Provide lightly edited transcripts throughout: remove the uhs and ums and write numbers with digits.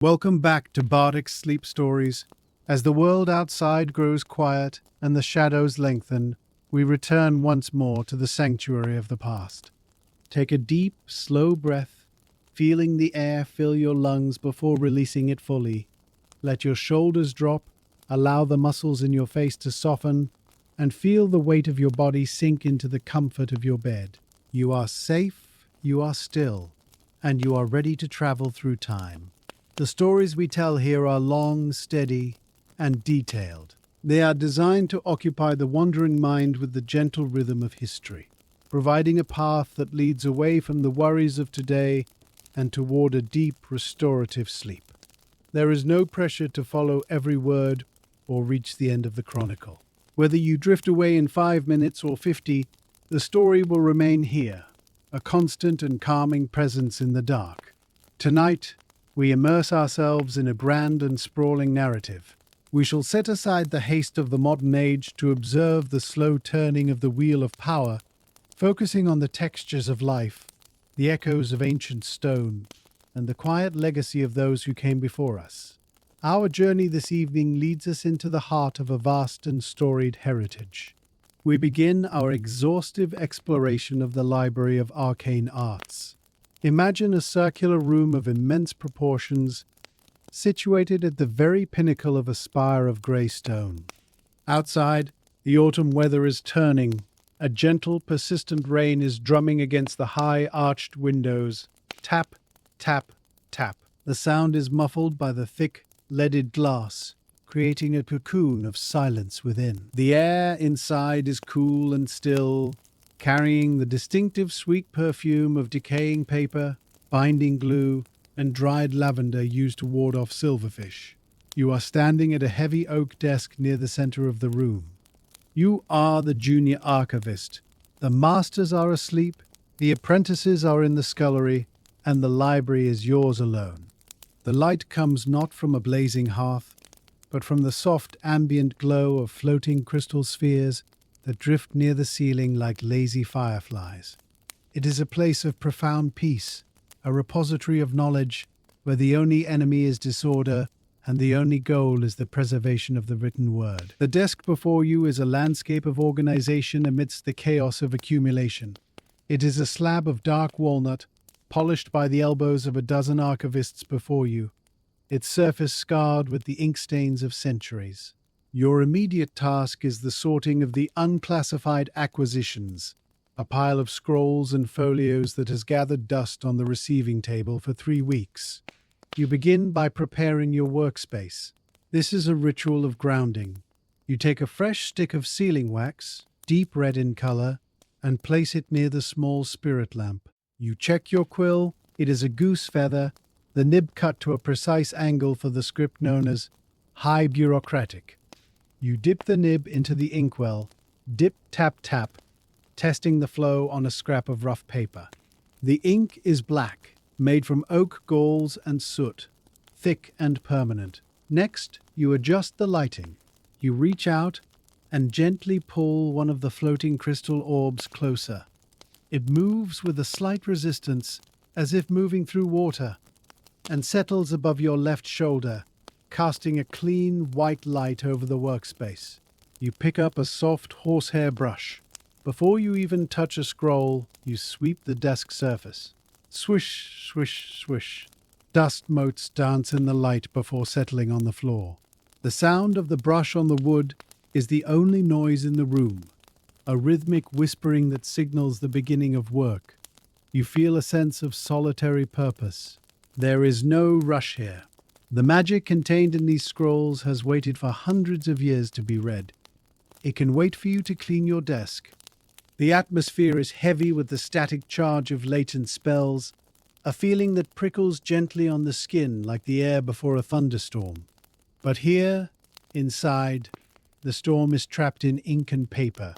Welcome back to Bardic Sleep Stories. As the world outside grows quiet and the shadows lengthen, we return once more to the sanctuary of the past. Take a deep, slow breath, feeling the air fill your lungs before releasing it fully. Let your shoulders drop, allow the muscles in your face to soften, and feel the weight of your body sink into the comfort of your bed. You are safe, you are still, and you are ready to travel through time. The stories we tell here are long, steady, and detailed. They are designed to occupy the wandering mind with the gentle rhythm of history, providing a path that leads away from the worries of today and toward a deep, restorative sleep. There is no pressure to follow every word or reach the end of the chronicle. Whether you drift away in 5 minutes or 50, the story will remain here, a constant and calming presence in the dark. Tonight, we immerse ourselves in a grand and sprawling narrative. We shall set aside the haste of the modern age to observe the slow turning of the wheel of power, focusing on the textures of life, the echoes of ancient stone, and the quiet legacy of those who came before us. Our journey this evening leads us into the heart of a vast and storied heritage. We begin our exhaustive exploration of the Library of Arcane Arts. Imagine a circular room of immense proportions, situated at the very pinnacle of a spire of grey stone. Outside, the autumn weather is turning. A gentle, persistent rain is drumming against the high, arched windows. Tap, tap, tap. The sound is muffled by the thick, leaded glass, creating a cocoon of silence within. The air inside is cool and still, carrying the distinctive sweet perfume of decaying paper, binding glue, and dried lavender used to ward off silverfish. You are standing at a heavy oak desk near the center of the room. You are the junior archivist. The masters are asleep, the apprentices are in the scullery, and the library is yours alone. The light comes not from a blazing hearth, but from the soft ambient glow of floating crystal spheres that drift near the ceiling like lazy fireflies. It is a place of profound peace, a repository of knowledge where the only enemy is disorder and the only goal is the preservation of the written word. The desk before you is a landscape of organization amidst the chaos of accumulation. It is a slab of dark walnut, polished by the elbows of a dozen archivists before you, its surface scarred with the ink stains of centuries. Your immediate task is the sorting of the unclassified acquisitions, a pile of scrolls and folios that has gathered dust on the receiving table for 3 weeks. You begin by preparing your workspace. This is a ritual of grounding. You take a fresh stick of sealing wax, deep red in color, and place it near the small spirit lamp. You check your quill. It is a goose feather, the nib cut to a precise angle for the script known as high bureaucratic. You dip the nib into the inkwell, dip, tap, tap, testing the flow on a scrap of rough paper. The ink is black, made from oak galls and soot, thick and permanent. Next, you adjust the lighting. You reach out and gently pull one of the floating crystal orbs closer. It moves with a slight resistance, as if moving through water, and settles above your left shoulder, casting a clean, white light over the workspace. You pick up a soft horsehair brush. Before you even touch a scroll, you sweep the desk surface. Swish, swish, swish. Dust motes dance in the light before settling on the floor. The sound of the brush on the wood is the only noise in the room, a rhythmic whispering that signals the beginning of work. You feel a sense of solitary purpose. There is no rush here. The magic contained in these scrolls has waited for hundreds of years to be read. It can wait for you to clean your desk. The atmosphere is heavy with the static charge of latent spells, a feeling that prickles gently on the skin like the air before a thunderstorm. But here, inside, the storm is trapped in ink and paper,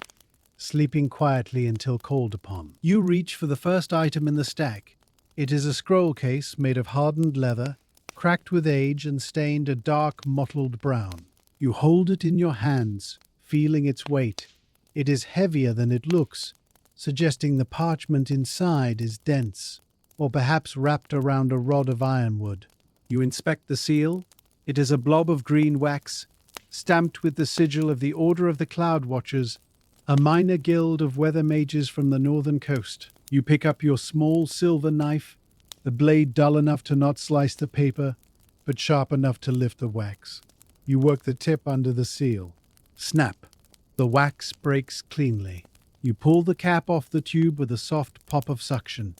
sleeping quietly until called upon. You reach for the first item in the stack. It is a scroll case made of hardened leather, cracked with age and stained a dark mottled brown. You hold it in your hands, feeling its weight. It is heavier than it looks, suggesting the parchment inside is dense, or perhaps wrapped around a rod of ironwood. You inspect the seal. It is a blob of green wax, stamped with the sigil of the Order of the Cloud Watchers, a minor guild of weather mages from the northern coast. You pick up your small silver knife, the blade dull enough to not slice the paper, but sharp enough to lift the wax. You work the tip under the seal. Snap! The wax breaks cleanly. You pull the cap off the tube with a soft pop of suction.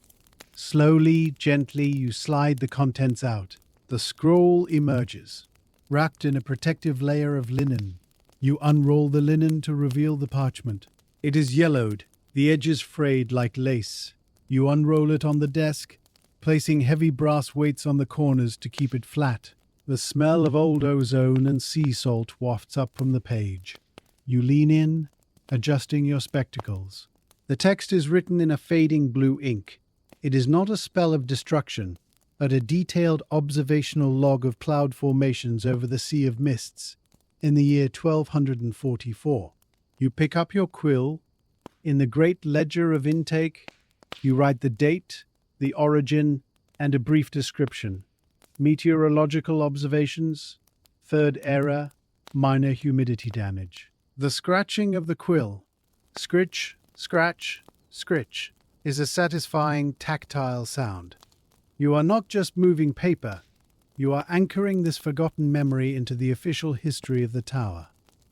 Slowly, gently, you slide the contents out. The scroll emerges, wrapped in a protective layer of linen. You unroll the linen to reveal the parchment. It is yellowed, the edges frayed like lace. You unroll it on the desk, placing heavy brass weights on the corners to keep it flat. The smell of old ozone and sea salt wafts up from the page. You lean in, adjusting your spectacles. The text is written in a fading blue ink. It is not a spell of destruction, but a detailed observational log of cloud formations over the Sea of Mists in the year 1244. You pick up your quill. In the great ledger of intake, you write the date, the origin, and a brief description. Meteorological observations, third era, minor humidity damage. The scratching of the quill, scritch, scratch, scritch, is a satisfying tactile sound. You are not just moving paper, you are anchoring this forgotten memory into the official history of the tower.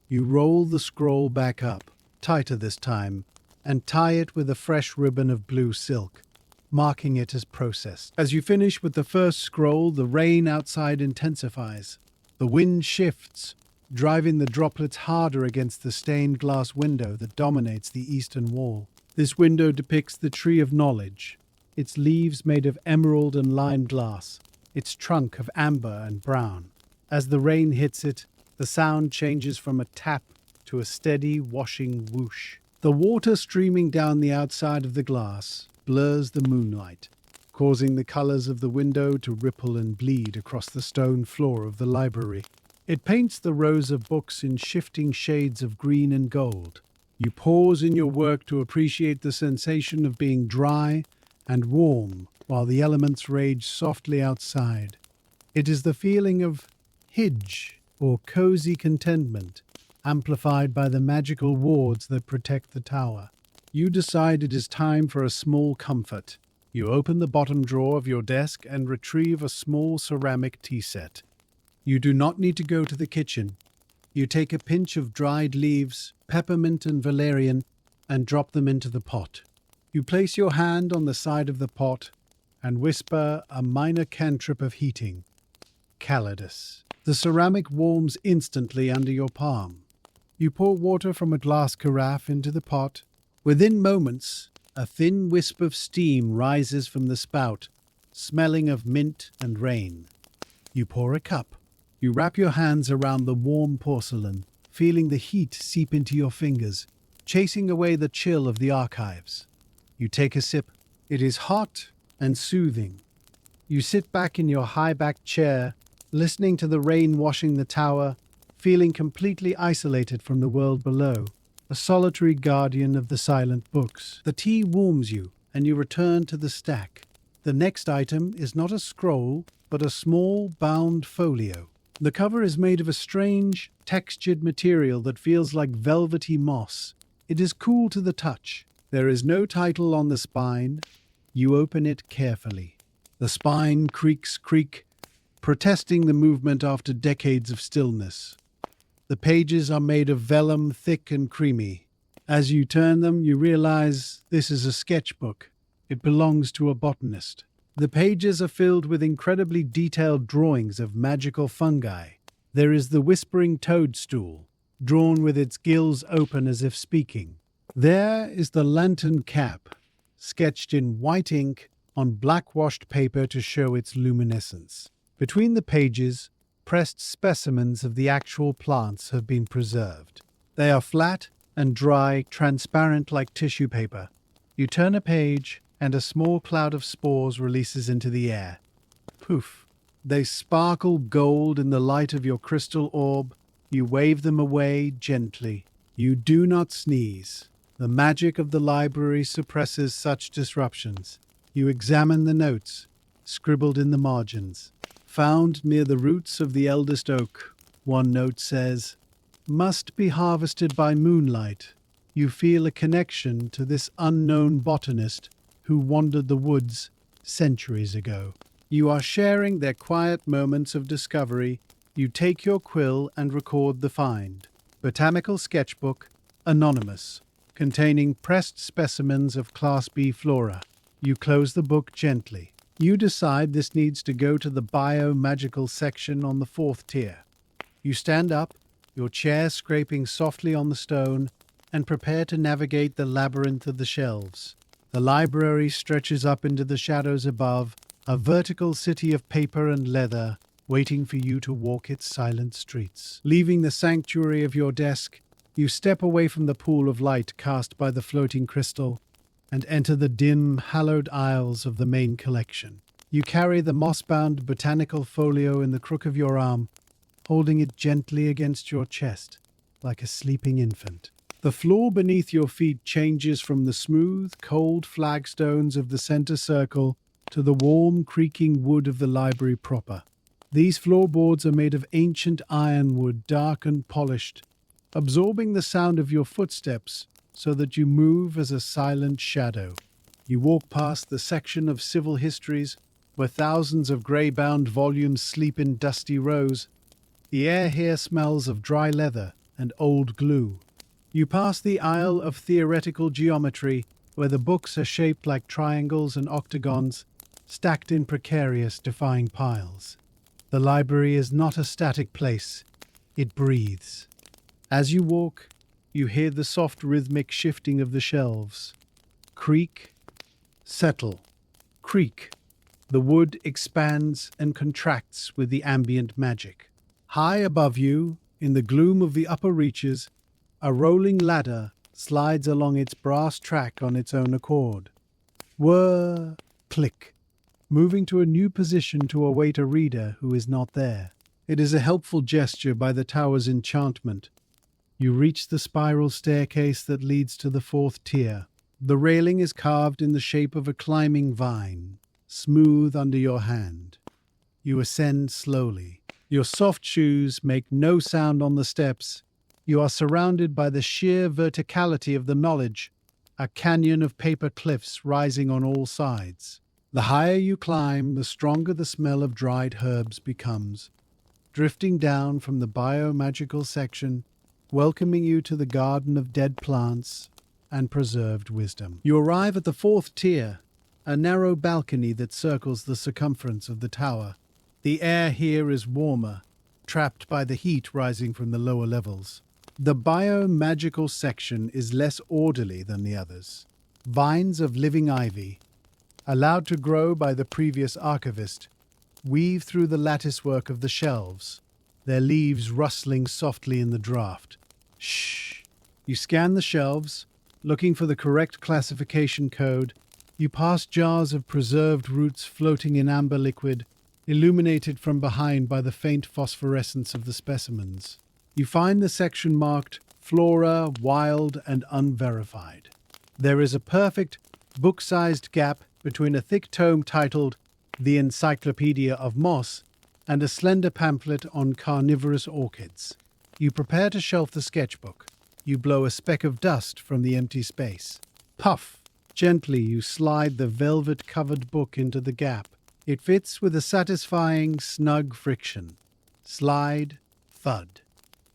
You roll the scroll back up, tighter this time, and tie it with a fresh ribbon of blue silk, marking it as processed. As you finish with the first scroll, the rain outside intensifies. The wind shifts, driving the droplets harder against the stained glass window that dominates the eastern wall. This window depicts the Tree of Knowledge, its leaves made of emerald and lime glass, its trunk of amber and brown. As the rain hits it, the sound changes from a tap to a steady, washing whoosh. The water streaming down the outside of the glass blurs the moonlight, causing the colors of the window to ripple and bleed across the stone floor of the library. It paints the rows of books in shifting shades of green and gold. You pause in your work to appreciate the sensation of being dry and warm while the elements rage softly outside. It is the feeling of hidge, or cozy contentment, amplified by the magical wards that protect the tower. You decide it is time for a small comfort. You open the bottom drawer of your desk and retrieve a small ceramic tea set. You do not need to go to the kitchen. You take a pinch of dried leaves, peppermint and valerian, and drop them into the pot. You place your hand on the side of the pot and whisper a minor cantrip of heating. Calidus. The ceramic warms instantly under your palm. You pour water from a glass carafe into the pot. Within moments, a thin wisp of steam rises from the spout, smelling of mint and rain. You pour a cup. You wrap your hands around the warm porcelain, feeling the heat seep into your fingers, chasing away the chill of the archives. You take a sip. It is hot and soothing. You sit back in your high-backed chair, listening to the rain washing the tower, feeling completely isolated from the world below, a solitary guardian of the silent books. The tea warms you, and you return to the stack. The next item is not a scroll, but a small, bound folio. The cover is made of a strange, textured material that feels like velvety moss. It is cool to the touch. There is no title on the spine. You open it carefully. The spine creaks, protesting the movement after decades of stillness. The pages are made of vellum, thick and creamy. As you turn them, you realize this is a sketchbook. It belongs to a botanist. The pages are filled with incredibly detailed drawings of magical fungi. There is the whispering toadstool, drawn with its gills open as if speaking. There is the lantern cap, sketched in white ink on black-washed paper to show its luminescence. Between the pages, pressed specimens of the actual plants have been preserved. They are flat and dry, transparent like tissue paper. You turn a page, and a small cloud of spores releases into the air. Poof! They sparkle gold in the light of your crystal orb. You wave them away gently. You do not sneeze. The magic of the library suppresses such disruptions. You examine the notes, scribbled in the margins. Found near the roots of the eldest oak, one note says, must be harvested by moonlight. You feel a connection to this unknown botanist who wandered the woods centuries ago. You are sharing their quiet moments of discovery. You take your quill and record the find. Botanical sketchbook, anonymous, containing pressed specimens of Class B flora. You close the book gently. You decide this needs to go to the bio-magical section on the 4th tier. You stand up, your chair scraping softly on the stone, and prepare to navigate the labyrinth of the shelves. The library stretches up into the shadows above, a vertical city of paper and leather, waiting for you to walk its silent streets. Leaving the sanctuary of your desk, you step away from the pool of light cast by the floating crystal and enter the dim, hallowed aisles of the main collection. You carry the moss-bound botanical folio in the crook of your arm, holding it gently against your chest, like a sleeping infant. The floor beneath your feet changes from the smooth, cold flagstones of the center circle to the warm, creaking wood of the library proper. These floorboards are made of ancient ironwood, dark and polished, absorbing the sound of your footsteps so that you move as a silent shadow. You walk past the section of civil histories where thousands of grey-bound volumes sleep in dusty rows. The air here smells of dry leather and old glue. You pass the aisle of theoretical geometry, where the books are shaped like triangles and octagons, stacked in precarious, defying piles. The library is not a static place. It breathes. As you walk, you hear the soft rhythmic shifting of the shelves. Creak, settle, creak. The wood expands and contracts with the ambient magic. High above you, in the gloom of the upper reaches, a rolling ladder slides along its brass track on its own accord. Whir, click, moving to a new position to await a reader who is not there. It is a helpful gesture by the tower's enchantment. You reach the spiral staircase that leads to the 4th tier. The railing is carved in the shape of a climbing vine, smooth under your hand. You ascend slowly. Your soft shoes make no sound on the steps. You are surrounded by the sheer verticality of the knowledge, a canyon of paper cliffs rising on all sides. The higher you climb, the stronger the smell of dried herbs becomes, drifting down from the bio-magical section, welcoming you to the garden of dead plants and preserved wisdom. You arrive at the 4th tier, a narrow balcony that circles the circumference of the tower. The air here is warmer, trapped by the heat rising from the lower levels. The bio-magical section is less orderly than the others. Vines of living ivy, allowed to grow by the previous archivist, weave through the latticework of the shelves, their leaves rustling softly in the draught. Shh! You scan the shelves, looking for the correct classification code. You pass jars of preserved roots floating in amber liquid, illuminated from behind by the faint phosphorescence of the specimens. You find the section marked Flora, Wild and Unverified. There is a perfect, book-sized gap between a thick tome titled The Encyclopedia of Moss and a slender pamphlet on carnivorous orchids. You prepare to shelf the sketchbook. You blow a speck of dust from the empty space. Puff! Gently you slide the velvet-covered book into the gap. It fits with a satisfying, snug friction. Slide, thud.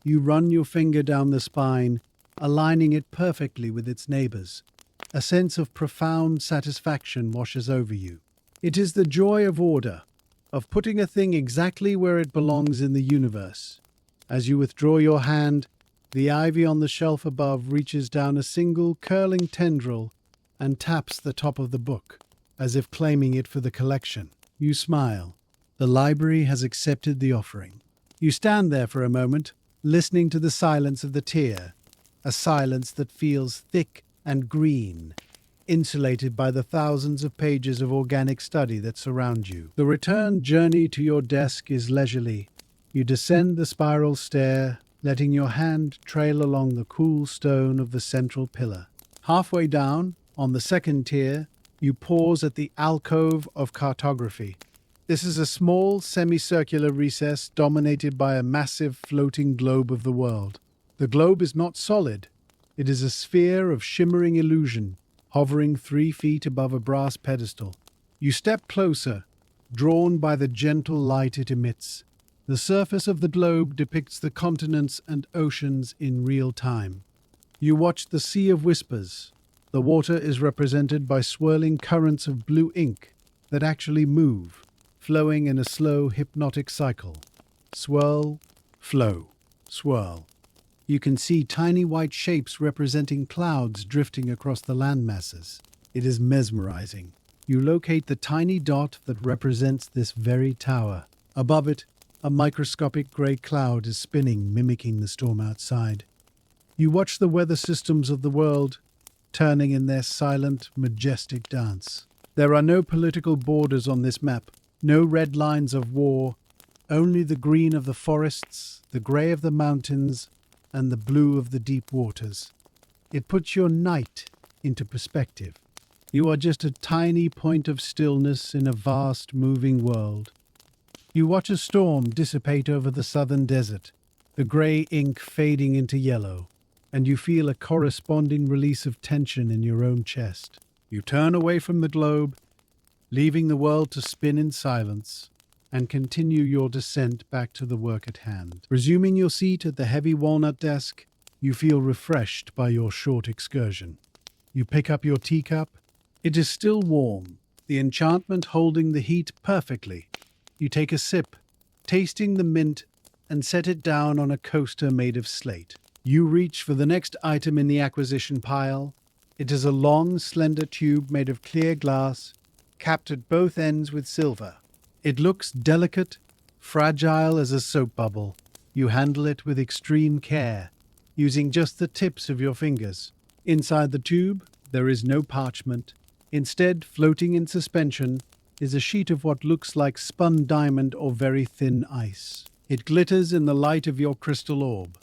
You run your finger down the spine, aligning it perfectly with its neighbors. A sense of profound satisfaction washes over you. It is the joy of order, of putting a thing exactly where it belongs in the universe. As you withdraw your hand, the ivy on the shelf above reaches down a single curling tendril and taps the top of the book, as if claiming it for the collection. You smile. The library has accepted the offering. You stand there for a moment, listening to the silence of the tier, a silence that feels thick and green, insulated by the thousands of pages of organic study that surround you. The return journey to your desk is leisurely. You descend the spiral stair, letting your hand trail along the cool stone of the central pillar. Halfway down, on the 2nd tier, you pause at the alcove of cartography, This is a small, semicircular recess dominated by a massive floating globe of the world. The globe is not solid. It is a sphere of shimmering illusion, hovering 3 feet above a brass pedestal. You step closer, drawn by the gentle light it emits. The surface of the globe depicts the continents and oceans in real time. You watch the Sea of Whispers. The water is represented by swirling currents of blue ink that actually move, flowing in a slow, hypnotic cycle. Swirl, flow, swirl. You can see tiny white shapes representing clouds drifting across the land masses. It is mesmerizing. You locate the tiny dot that represents this very tower. Above it, a microscopic grey cloud is spinning, mimicking the storm outside. You watch the weather systems of the world turning in their silent, majestic dance. There are no political borders on this map, no red lines of war, only the green of the forests, the grey of the mountains, and the blue of the deep waters. It puts your night into perspective. You are just a tiny point of stillness in a vast, moving world. You watch a storm dissipate over the southern desert, the grey ink fading into yellow, and you feel a corresponding release of tension in your own chest. You turn away from the globe, leaving the world to spin in silence, and continue your descent back to the work at hand. Resuming your seat at the heavy walnut desk, you feel refreshed by your short excursion. You pick up your teacup. It is still warm, the enchantment holding the heat perfectly. You take a sip, tasting the mint, and set it down on a coaster made of slate. You reach for the next item in the acquisition pile. It is a long, slender tube made of clear glass, capped at both ends with silver. It looks delicate, fragile as a soap bubble. You handle it with extreme care, using just the tips of your fingers. Inside the tube, there is no parchment. Instead, floating in suspension, is a sheet of what looks like spun diamond or very thin ice. It glitters in the light of your crystal orb.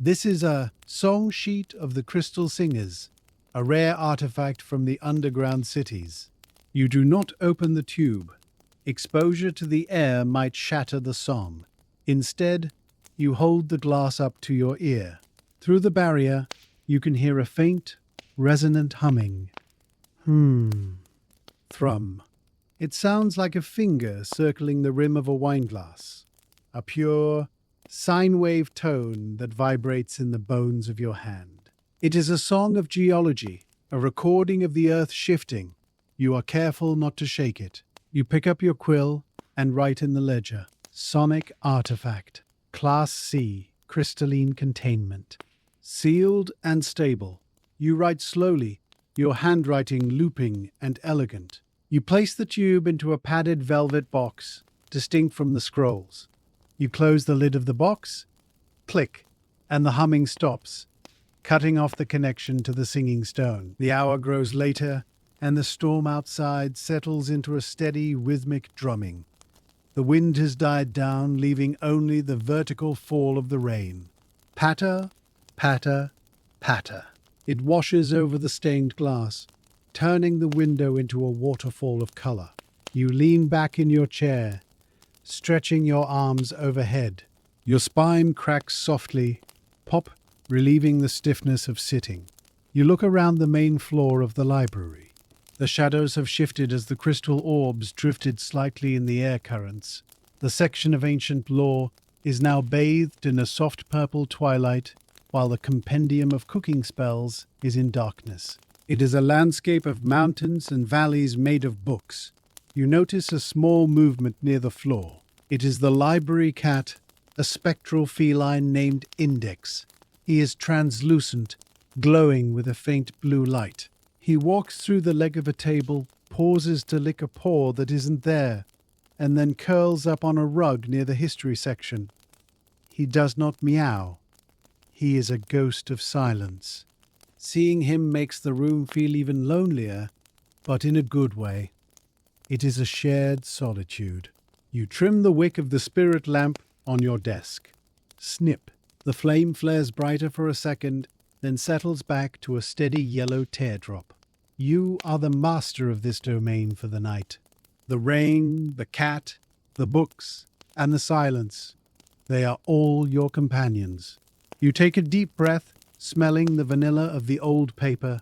This is a song sheet of the Crystal Singers, a rare artifact from the underground cities. You do not open the tube. Exposure to the air might shatter the song. Instead, you hold the glass up to your ear. Through the barrier, you can hear a faint, resonant humming. Thrum. It sounds like a finger circling the rim of a wineglass, a pure, sine wave tone that vibrates in the bones of your hand. It is a song of geology, a recording of the earth shifting. You are careful not to shake it. You pick up your quill and write in the ledger. Sonic artifact. Class C. Crystalline containment. Sealed and stable. You write slowly, your handwriting looping and elegant. You place the tube into a padded velvet box, distinct from the scrolls. You close the lid of the box, click, and the humming stops, cutting off the connection to the singing stone. The hour grows later, and the storm outside settles into a steady, rhythmic drumming. The wind has died down, leaving only the vertical fall of the rain. Patter, patter, patter. It washes over the stained glass, turning the window into a waterfall of color. You lean back in your chair, stretching your arms overhead. Your spine cracks softly, pop, relieving the stiffness of sitting. You look around the main floor of the library. The shadows have shifted as the crystal orbs drifted slightly in the air currents. The section of ancient lore is now bathed in a soft purple twilight, while the compendium of cooking spells is in darkness. It is a landscape of mountains and valleys made of books. You notice a small movement near the floor. It is the library cat, a spectral feline named Index. He is translucent, glowing with a faint blue light. He walks through the leg of a table, pauses to lick a paw that isn't there, and then curls up on a rug near the history section. He does not meow. He is a ghost of silence. Seeing him makes the room feel even lonelier, but in a good way. It is a shared solitude. You trim the wick of the spirit lamp on your desk. Snip. The flame flares brighter for a second, then settles back to a steady yellow teardrop. You are the master of this domain for the night. The rain, the cat, the books, and the silence. They are all your companions. You take a deep breath, smelling the vanilla of the old paper,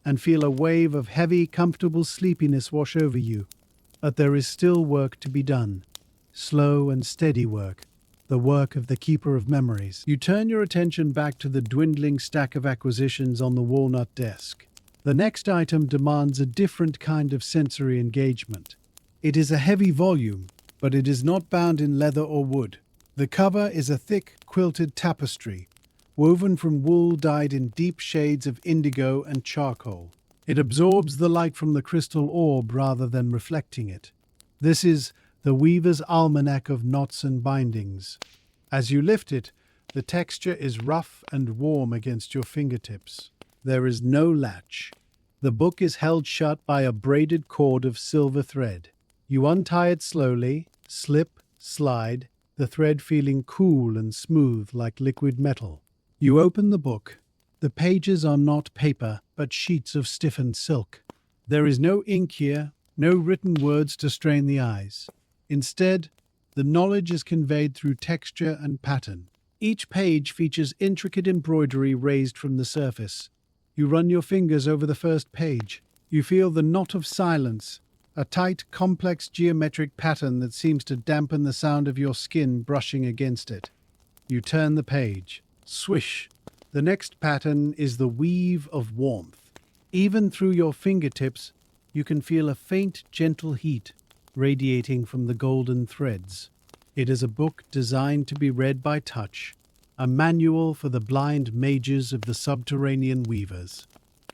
and feel a wave of heavy, comfortable sleepiness wash over you. But there is still work to be done. Slow and steady work. The work of the keeper of memories. You turn your attention back to the dwindling stack of acquisitions on the walnut desk. The next item demands a different kind of sensory engagement. It is a heavy volume, but it is not bound in leather or wood. The cover is a thick, quilted tapestry, woven from wool dyed in deep shades of indigo and charcoal. It absorbs the light from the crystal orb rather than reflecting it. This is the Weaver's Almanac of Knots and Bindings. As you lift it, the texture is rough and warm against your fingertips. There is no latch. The book is held shut by a braided cord of silver thread. You untie it slowly, slip, slide, the thread feeling cool and smooth like liquid metal. You open the book. The pages are not paper, but sheets of stiffened silk. There is no ink here, no written words to strain the eyes. Instead, the knowledge is conveyed through texture and pattern. Each page features intricate embroidery raised from the surface. You run your fingers over the first page. You feel the knot of silence, a tight, complex geometric pattern that seems to dampen the sound of your skin brushing against it. You turn the page. Swish! The next pattern is the weave of warmth. Even through your fingertips, you can feel a faint, gentle heat radiating from the golden threads. It is a book designed to be read by touch, a manual for the blind mages of the subterranean weavers.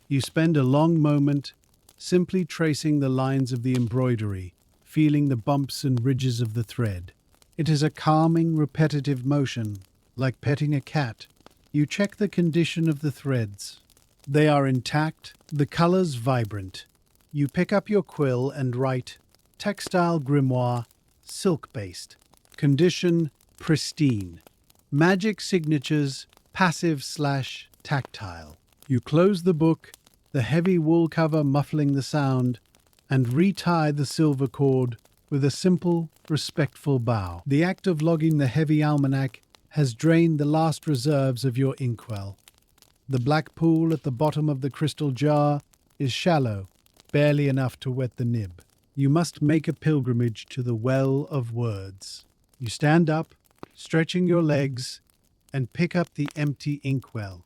You spend a long moment simply tracing the lines of the embroidery, feeling the bumps and ridges of the thread. It is a calming, repetitive motion, like petting a cat. You check the condition of the threads. They are intact, the colors vibrant. You pick up your quill and write, textile grimoire, silk-based. Condition, pristine. Magic signatures, passive/tactile. You close the book, the heavy wool cover muffling the sound, and retie the silver cord with a simple, respectful bow. The act of logging the heavy almanac has drained the last reserves of your inkwell. The black pool at the bottom of the crystal jar is shallow, barely enough to wet the nib. You must make a pilgrimage to the well of words. You stand up, stretching your legs, and pick up the empty inkwell.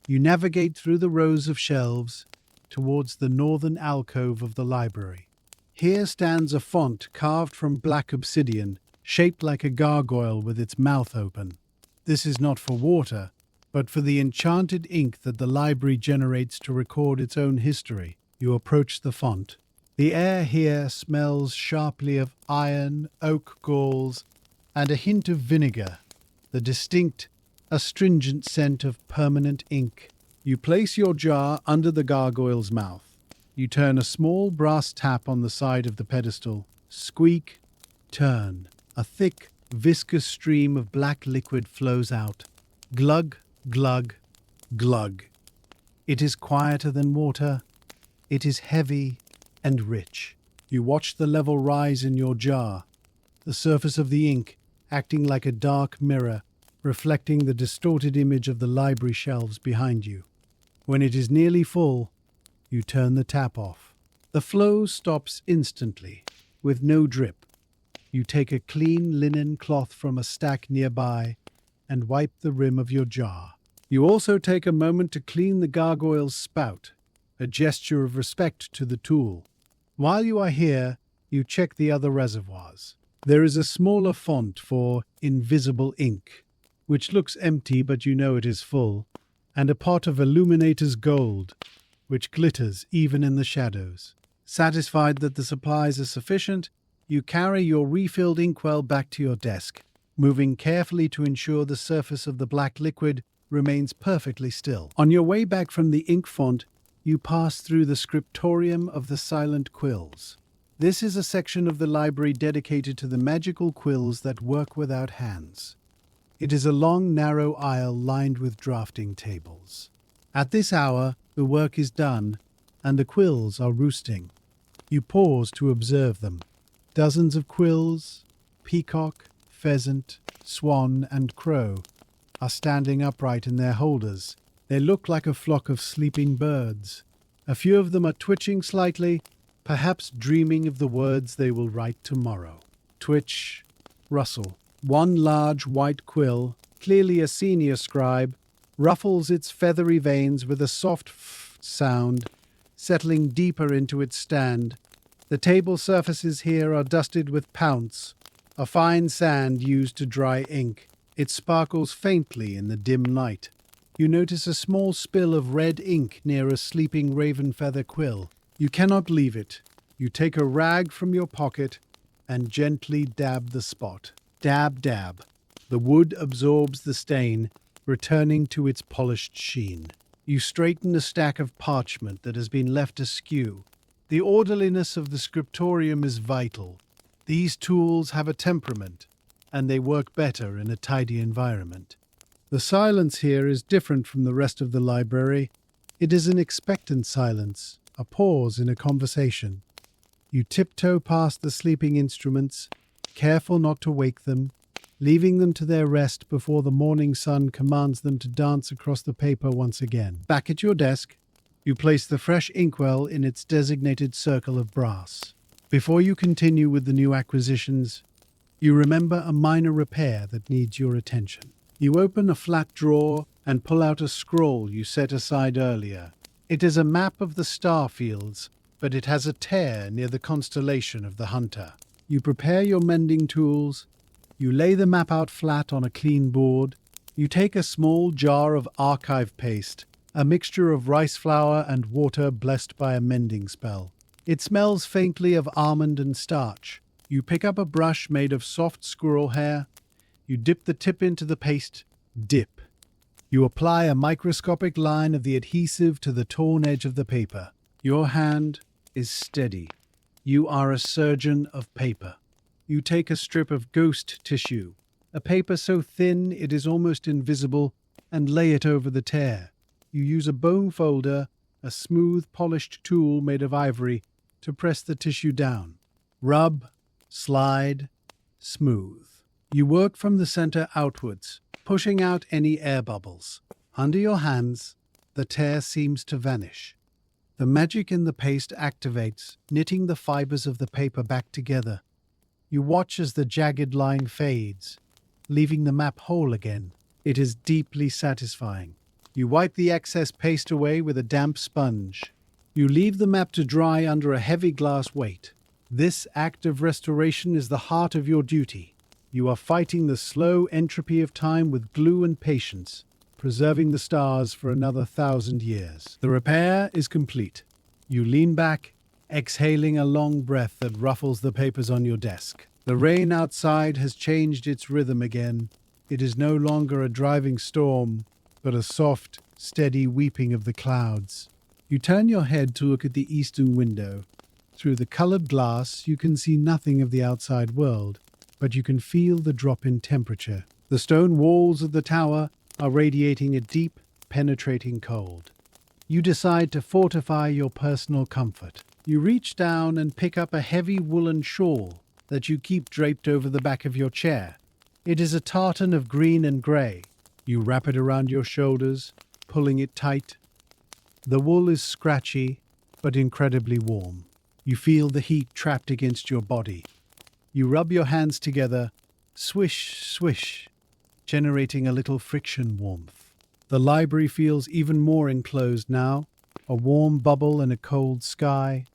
You navigate through the rows of shelves towards the northern alcove of the library. Here stands a font carved from black obsidian, shaped like a gargoyle with its mouth open. This is not for water, but for the enchanted ink that the library generates to record its own history. You approach the font. The air here smells sharply of iron, oak galls, and a hint of vinegar, the distinct, astringent scent of permanent ink. You place your jar under the gargoyle's mouth. You turn a small brass tap on the side of the pedestal. Squeak, turn. A thick, viscous stream of black liquid flows out. Glug, glug, glug. It is quieter than water. It is heavy and rich. You watch the level rise in your jar, the surface of the ink acting like a dark mirror, reflecting the distorted image of the library shelves behind you. When it is nearly full, you turn the tap off. The flow stops instantly, with no drip. You take a clean linen cloth from a stack nearby and wipe the rim of your jar. You also take a moment to clean the gargoyle's spout, a gesture of respect to the tool. While you are here, you check the other reservoirs. There is a smaller font for invisible ink, which looks empty but you know it is full, and a pot of illuminator's gold, which glitters even in the shadows. Satisfied that the supplies are sufficient, you carry your refilled inkwell back to your desk, moving carefully to ensure the surface of the black liquid remains perfectly still. On your way back from the ink font, you pass through the scriptorium of the silent quills. This is a section of the library dedicated to the magical quills that work without hands. It is a long, narrow aisle lined with drafting tables. At this hour, the work is done, and the quills are roosting. You pause to observe them. Dozens of quills, peacock, pheasant, swan, and crow are standing upright in their holders. They look like a flock of sleeping birds. A few of them are twitching slightly, perhaps dreaming of the words they will write tomorrow. Twitch, rustle. One large white quill, clearly a senior scribe, ruffles its feathery veins with a soft sound, settling deeper into its stand. The table surfaces here are dusted with pounce, a fine sand used to dry ink. It sparkles faintly in the dim light. You notice a small spill of red ink near a sleeping raven feather quill. You cannot leave it. You take a rag from your pocket and gently dab the spot. Dab, dab. The wood absorbs the stain, returning to its polished sheen. You straighten a stack of parchment that has been left askew. The orderliness of the scriptorium is vital. These tools have a temperament, and they work better in a tidy environment. The silence here is different from the rest of the library. It is an expectant silence, a pause in a conversation. You tiptoe past the sleeping instruments, careful not to wake them, leaving them to their rest before the morning sun commands them to dance across the paper once again. Back at your desk, you place the fresh inkwell in its designated circle of brass. Before you continue with the new acquisitions, you remember a minor repair that needs your attention. You open a flat drawer and pull out a scroll you set aside earlier. It is a map of the star fields, but it has a tear near the constellation of the Hunter. You prepare your mending tools. You lay the map out flat on a clean board. You take a small jar of archive paste, a mixture of rice flour and water blessed by a mending spell. It smells faintly of almond and starch. You pick up a brush made of soft squirrel hair. You dip the tip into the paste. Dip. You apply a microscopic line of the adhesive to the torn edge of the paper. Your hand is steady. You are a surgeon of paper. You take a strip of ghost tissue, a paper so thin it is almost invisible, and lay it over the tear. You use a bone folder, a smooth, polished tool made of ivory, to press the tissue down. Rub, slide, smooth. You work from the center outwards, pushing out any air bubbles. Under your hands, the tear seems to vanish. The magic in the paste activates, knitting the fibers of the paper back together. You watch as the jagged line fades, leaving the map whole again. It is deeply satisfying. You wipe the excess paste away with a damp sponge. You leave the map to dry under a heavy glass weight. This act of restoration is the heart of your duty. You are fighting the slow entropy of time with glue and patience, preserving the stars for another 1,000 years. The repair is complete. You lean back, exhaling a long breath that ruffles the papers on your desk. The rain outside has changed its rhythm again. It is no longer a driving storm, but a soft, steady weeping of the clouds. You turn your head to look at the eastern window. Through the colored glass, you can see nothing of the outside world, but you can feel the drop in temperature. The stone walls of the tower are radiating a deep, penetrating cold. You decide to fortify your personal comfort. You reach down and pick up a heavy woolen shawl that you keep draped over the back of your chair. It is a tartan of green and grey. You wrap it around your shoulders, pulling it tight. The wool is scratchy, but incredibly warm. You feel the heat trapped against your body. You rub your hands together, swish, swish, generating a little friction warmth. The library feels even more enclosed now, a warm bubble in a cold sky.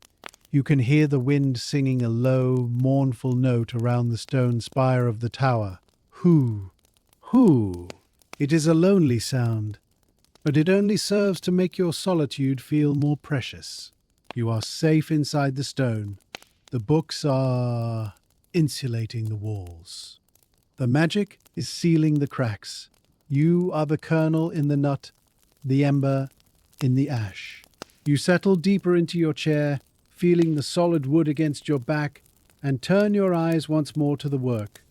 You can hear the wind singing a low, mournful note around the stone spire of the tower. Hoo, hoo. It is a lonely sound, but it only serves to make your solitude feel more precious. You are safe inside the stone. The books are insulating the walls. The magic is sealing the cracks. You are the kernel in the nut, the ember in the ash. You settle deeper into your chair, feeling the solid wood against your back, and turn your eyes once more to the work,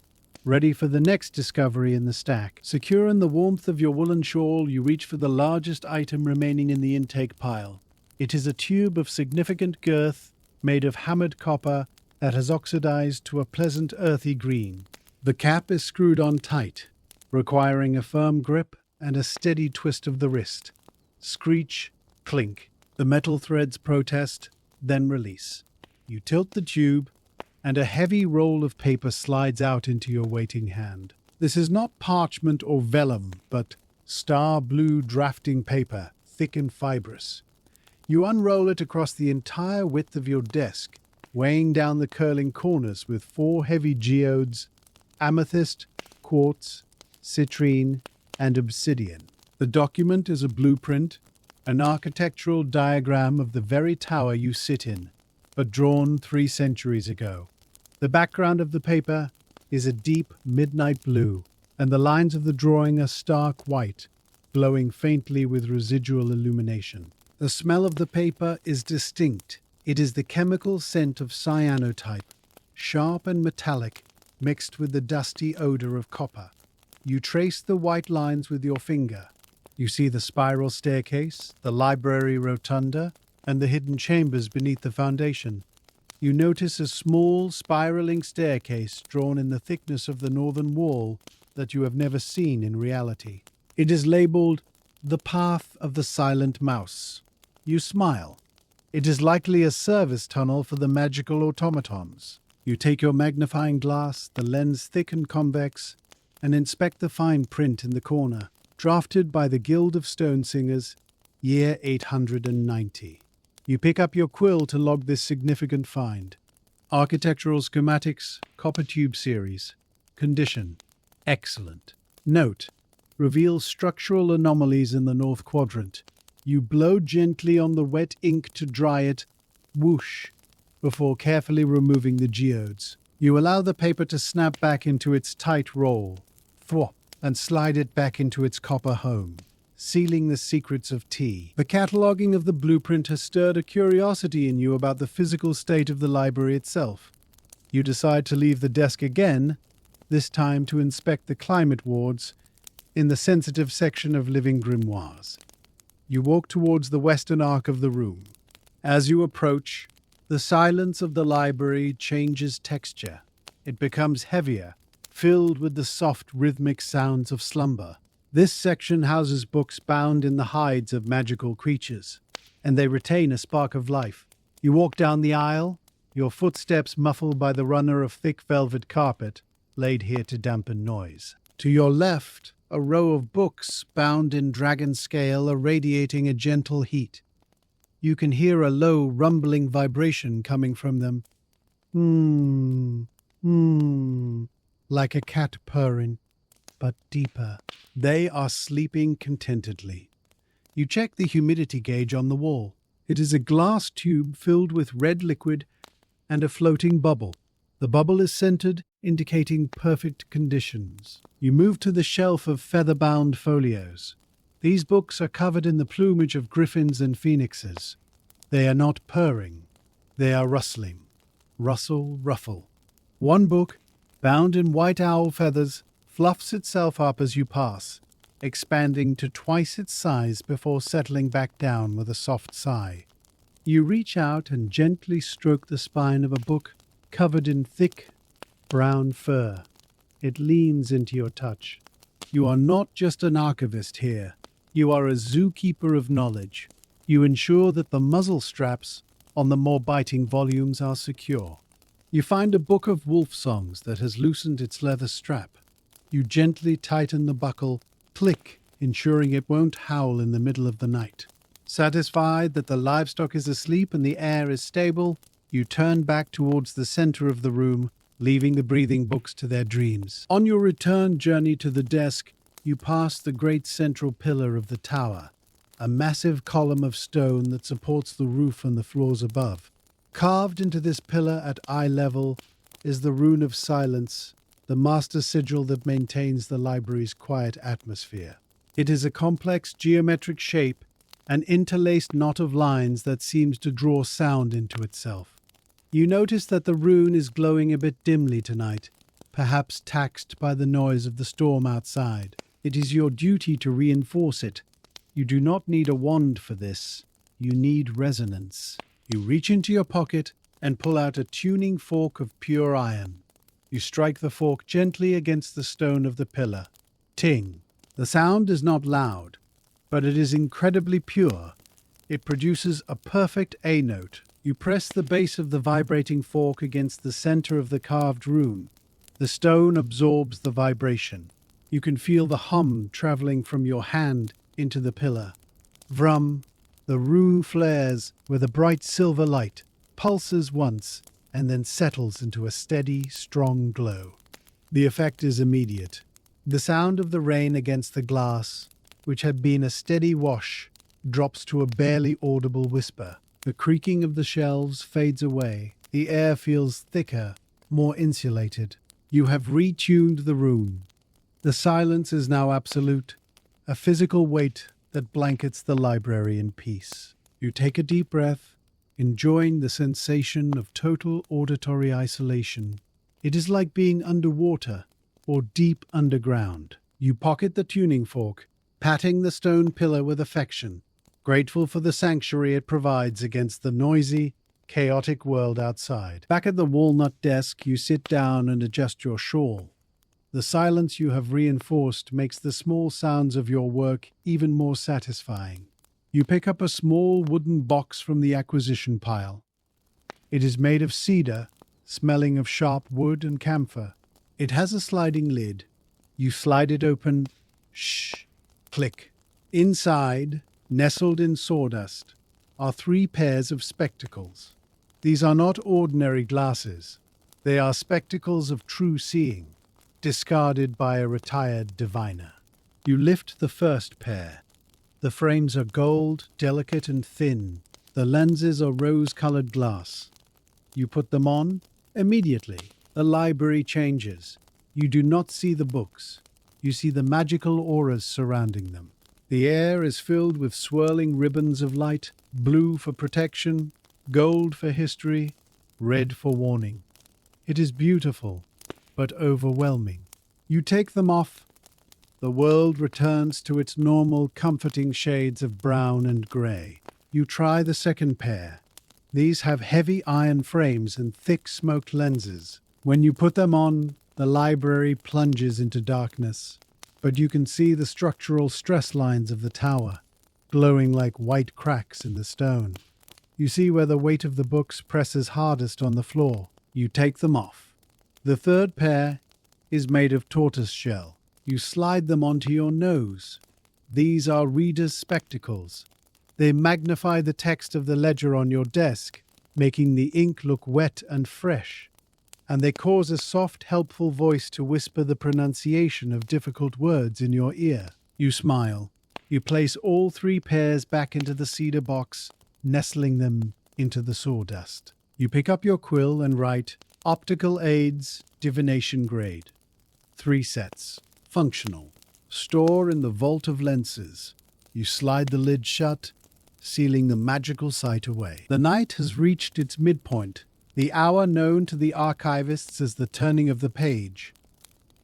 ready for the next discovery in the stack. Secure in the warmth of your woolen shawl, you reach for the largest item remaining in the intake pile. It is a tube of significant girth, made of hammered copper that has oxidized to a pleasant earthy green. The cap is screwed on tight, requiring a firm grip and a steady twist of the wrist. Screech, clink. The metal threads protest, then release. You tilt the tube, and a heavy roll of paper slides out into your waiting hand. This is not parchment or vellum, but star blue drafting paper, thick and fibrous. You unroll it across the entire width of your desk, weighing down the curling corners with 4 heavy geodes: amethyst, quartz, citrine, and obsidian. The document is a blueprint, an architectural diagram of the very tower you sit in, but drawn 3 centuries ago. The background of the paper is a deep midnight blue, and the lines of the drawing are stark white, glowing faintly with residual illumination. The smell of the paper is distinct. It is the chemical scent of cyanotype, sharp and metallic, mixed with the dusty odor of copper. You trace the white lines with your finger. You see the spiral staircase, the library rotunda, and the hidden chambers beneath the foundation. You notice a small, spiraling staircase drawn in the thickness of the northern wall that you have never seen in reality. It is labeled The Path of the Silent Mouse. You smile. It is likely a service tunnel for the magical automatons. You take your magnifying glass, the lens thick and convex, and inspect the fine print in the corner. Drafted by the Guild of Stone Singers, year 890. You pick up your quill to log this significant find. Architectural schematics, copper tube series. Condition: excellent. Note: reveals structural anomalies in the north quadrant. You blow gently on the wet ink to dry it, whoosh, before carefully removing the geodes. You allow the paper to snap back into its tight roll, thwop, and slide it back into its copper home, sealing the secrets of tea. The cataloguing of the blueprint has stirred a curiosity in you about the physical state of the library itself. You decide to leave the desk again, this time to inspect the climate wards in the sensitive section of living grimoires. You walk towards the western arc of the room. As you approach, the silence of the library changes texture. It becomes heavier, filled with the soft rhythmic sounds of slumber. This section houses books bound in the hides of magical creatures, and they retain a spark of life. You walk down the aisle, your footsteps muffled by the runner of thick velvet carpet, laid here to dampen noise. To your left, a row of books bound in dragon scale are radiating a gentle heat. You can hear a low, rumbling vibration coming from them. Like a cat purring, but deeper. They are sleeping contentedly. You check the humidity gauge on the wall. It is a glass tube filled with red liquid and a floating bubble. The bubble is centered, indicating perfect conditions. You move to the shelf of feather-bound folios. These books are covered in the plumage of griffins and phoenixes. They are not purring. They are rustling. Rustle, ruffle. One book, bound in white owl feathers, fluffs itself up as you pass, expanding to twice its size before settling back down with a soft sigh. You reach out and gently stroke the spine of a book covered in thick, brown fur. It leans into your touch. You are not just an archivist here. You are a zookeeper of knowledge. You ensure that the muzzle straps on the more biting volumes are secure. You find a book of wolf songs that has loosened its leather strap. You gently tighten the buckle, click, ensuring it won't howl in the middle of the night. Satisfied that the livestock is asleep and the air is stable, you turn back towards the center of the room, leaving the breathing books to their dreams. On your return journey to the desk, you pass the great central pillar of the tower, a massive column of stone that supports the roof and the floors above. Carved into this pillar at eye level is the rune of silence, the master sigil that maintains the library's quiet atmosphere. It is a complex geometric shape, an interlaced knot of lines that seems to draw sound into itself. You notice that the rune is glowing a bit dimly tonight, perhaps taxed by the noise of the storm outside. It is your duty to reinforce it. You do not need a wand for this. You need resonance. You reach into your pocket and pull out a tuning fork of pure iron. You strike the fork gently against the stone of the pillar. Ting! The sound is not loud, but it is incredibly pure. It produces a perfect A note. You press the base of the vibrating fork against the center of the carved rune. The stone absorbs the vibration. You can feel the hum traveling from your hand into the pillar. Vrum! The rune flares with a bright silver light, pulses once, and then settles into a steady, strong glow. The effect is immediate. The sound of the rain against the glass, which had been a steady wash, drops to a barely audible whisper. The creaking of the shelves fades away. The air feels thicker, more insulated. You have retuned the room. The silence is now absolute, a physical weight that blankets the library in peace. You take a deep breath, enjoying the sensation of total auditory isolation. It is like being underwater or deep underground. You pocket the tuning fork, patting the stone pillar with affection, grateful for the sanctuary it provides against the noisy, chaotic world outside. Back at the walnut desk, you sit down and adjust your shawl. The silence you have reinforced makes the small sounds of your work even more satisfying. You pick up a small wooden box from the acquisition pile. It is made of cedar, smelling of sharp wood and camphor. It has a sliding lid. You slide it open. Shh! Click. Inside, nestled in sawdust, are 3 pairs of spectacles. These are not ordinary glasses. They are spectacles of true seeing, discarded by a retired diviner. You lift the first pair. The frames are gold, delicate and thin. The lenses are rose-colored glass. You put them on. Immediately, the library changes. You do not see the books. You see the magical auras surrounding them. The air is filled with swirling ribbons of light, blue for protection, gold for history, red for warning. It is beautiful, but overwhelming. You take them off. The world returns to its normal, comforting shades of brown and grey. You try the second pair. These have heavy iron frames and thick smoked lenses. When you put them on, the library plunges into darkness, but you can see the structural stress lines of the tower, glowing like white cracks in the stone. You see where the weight of the books presses hardest on the floor. You take them off. The third pair is made of tortoise shell. You slide them onto your nose. These are reader's spectacles. They magnify the text of the ledger on your desk, making the ink look wet and fresh. And they cause a soft, helpful voice to whisper the pronunciation of difficult words in your ear. You smile. You place all 3 pairs back into the cedar box, nestling them into the sawdust. You pick up your quill and write, Optical Aids, Divination Grade. 3 sets. Functional. Store in the vault of lenses. You slide the lid shut, sealing the magical sight away. The night has reached its midpoint, the hour known to the archivists as the turning of the page.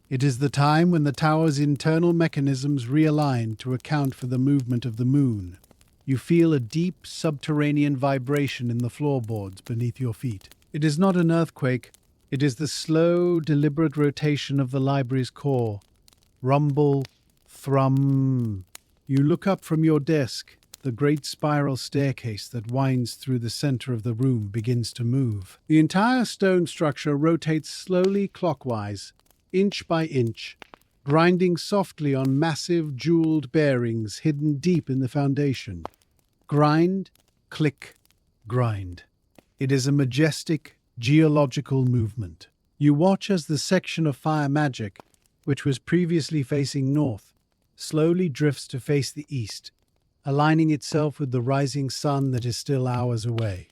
It is the time when the tower's internal mechanisms realign to account for the movement of the moon. You feel a deep subterranean vibration in the floorboards beneath your feet. It is not an earthquake. It is the slow, deliberate rotation of the library's core. Rumble, thrum. You look up from your desk. The great spiral staircase that winds through the center of the room begins to move. The entire stone structure rotates slowly clockwise, inch by inch, grinding softly on massive jeweled bearings hidden deep in the foundation. Grind, click, grind. It is a majestic, geological movement. You watch as the section of fire magic, which was previously facing north, slowly drifts to face the east, aligning itself with the rising sun that is still hours away.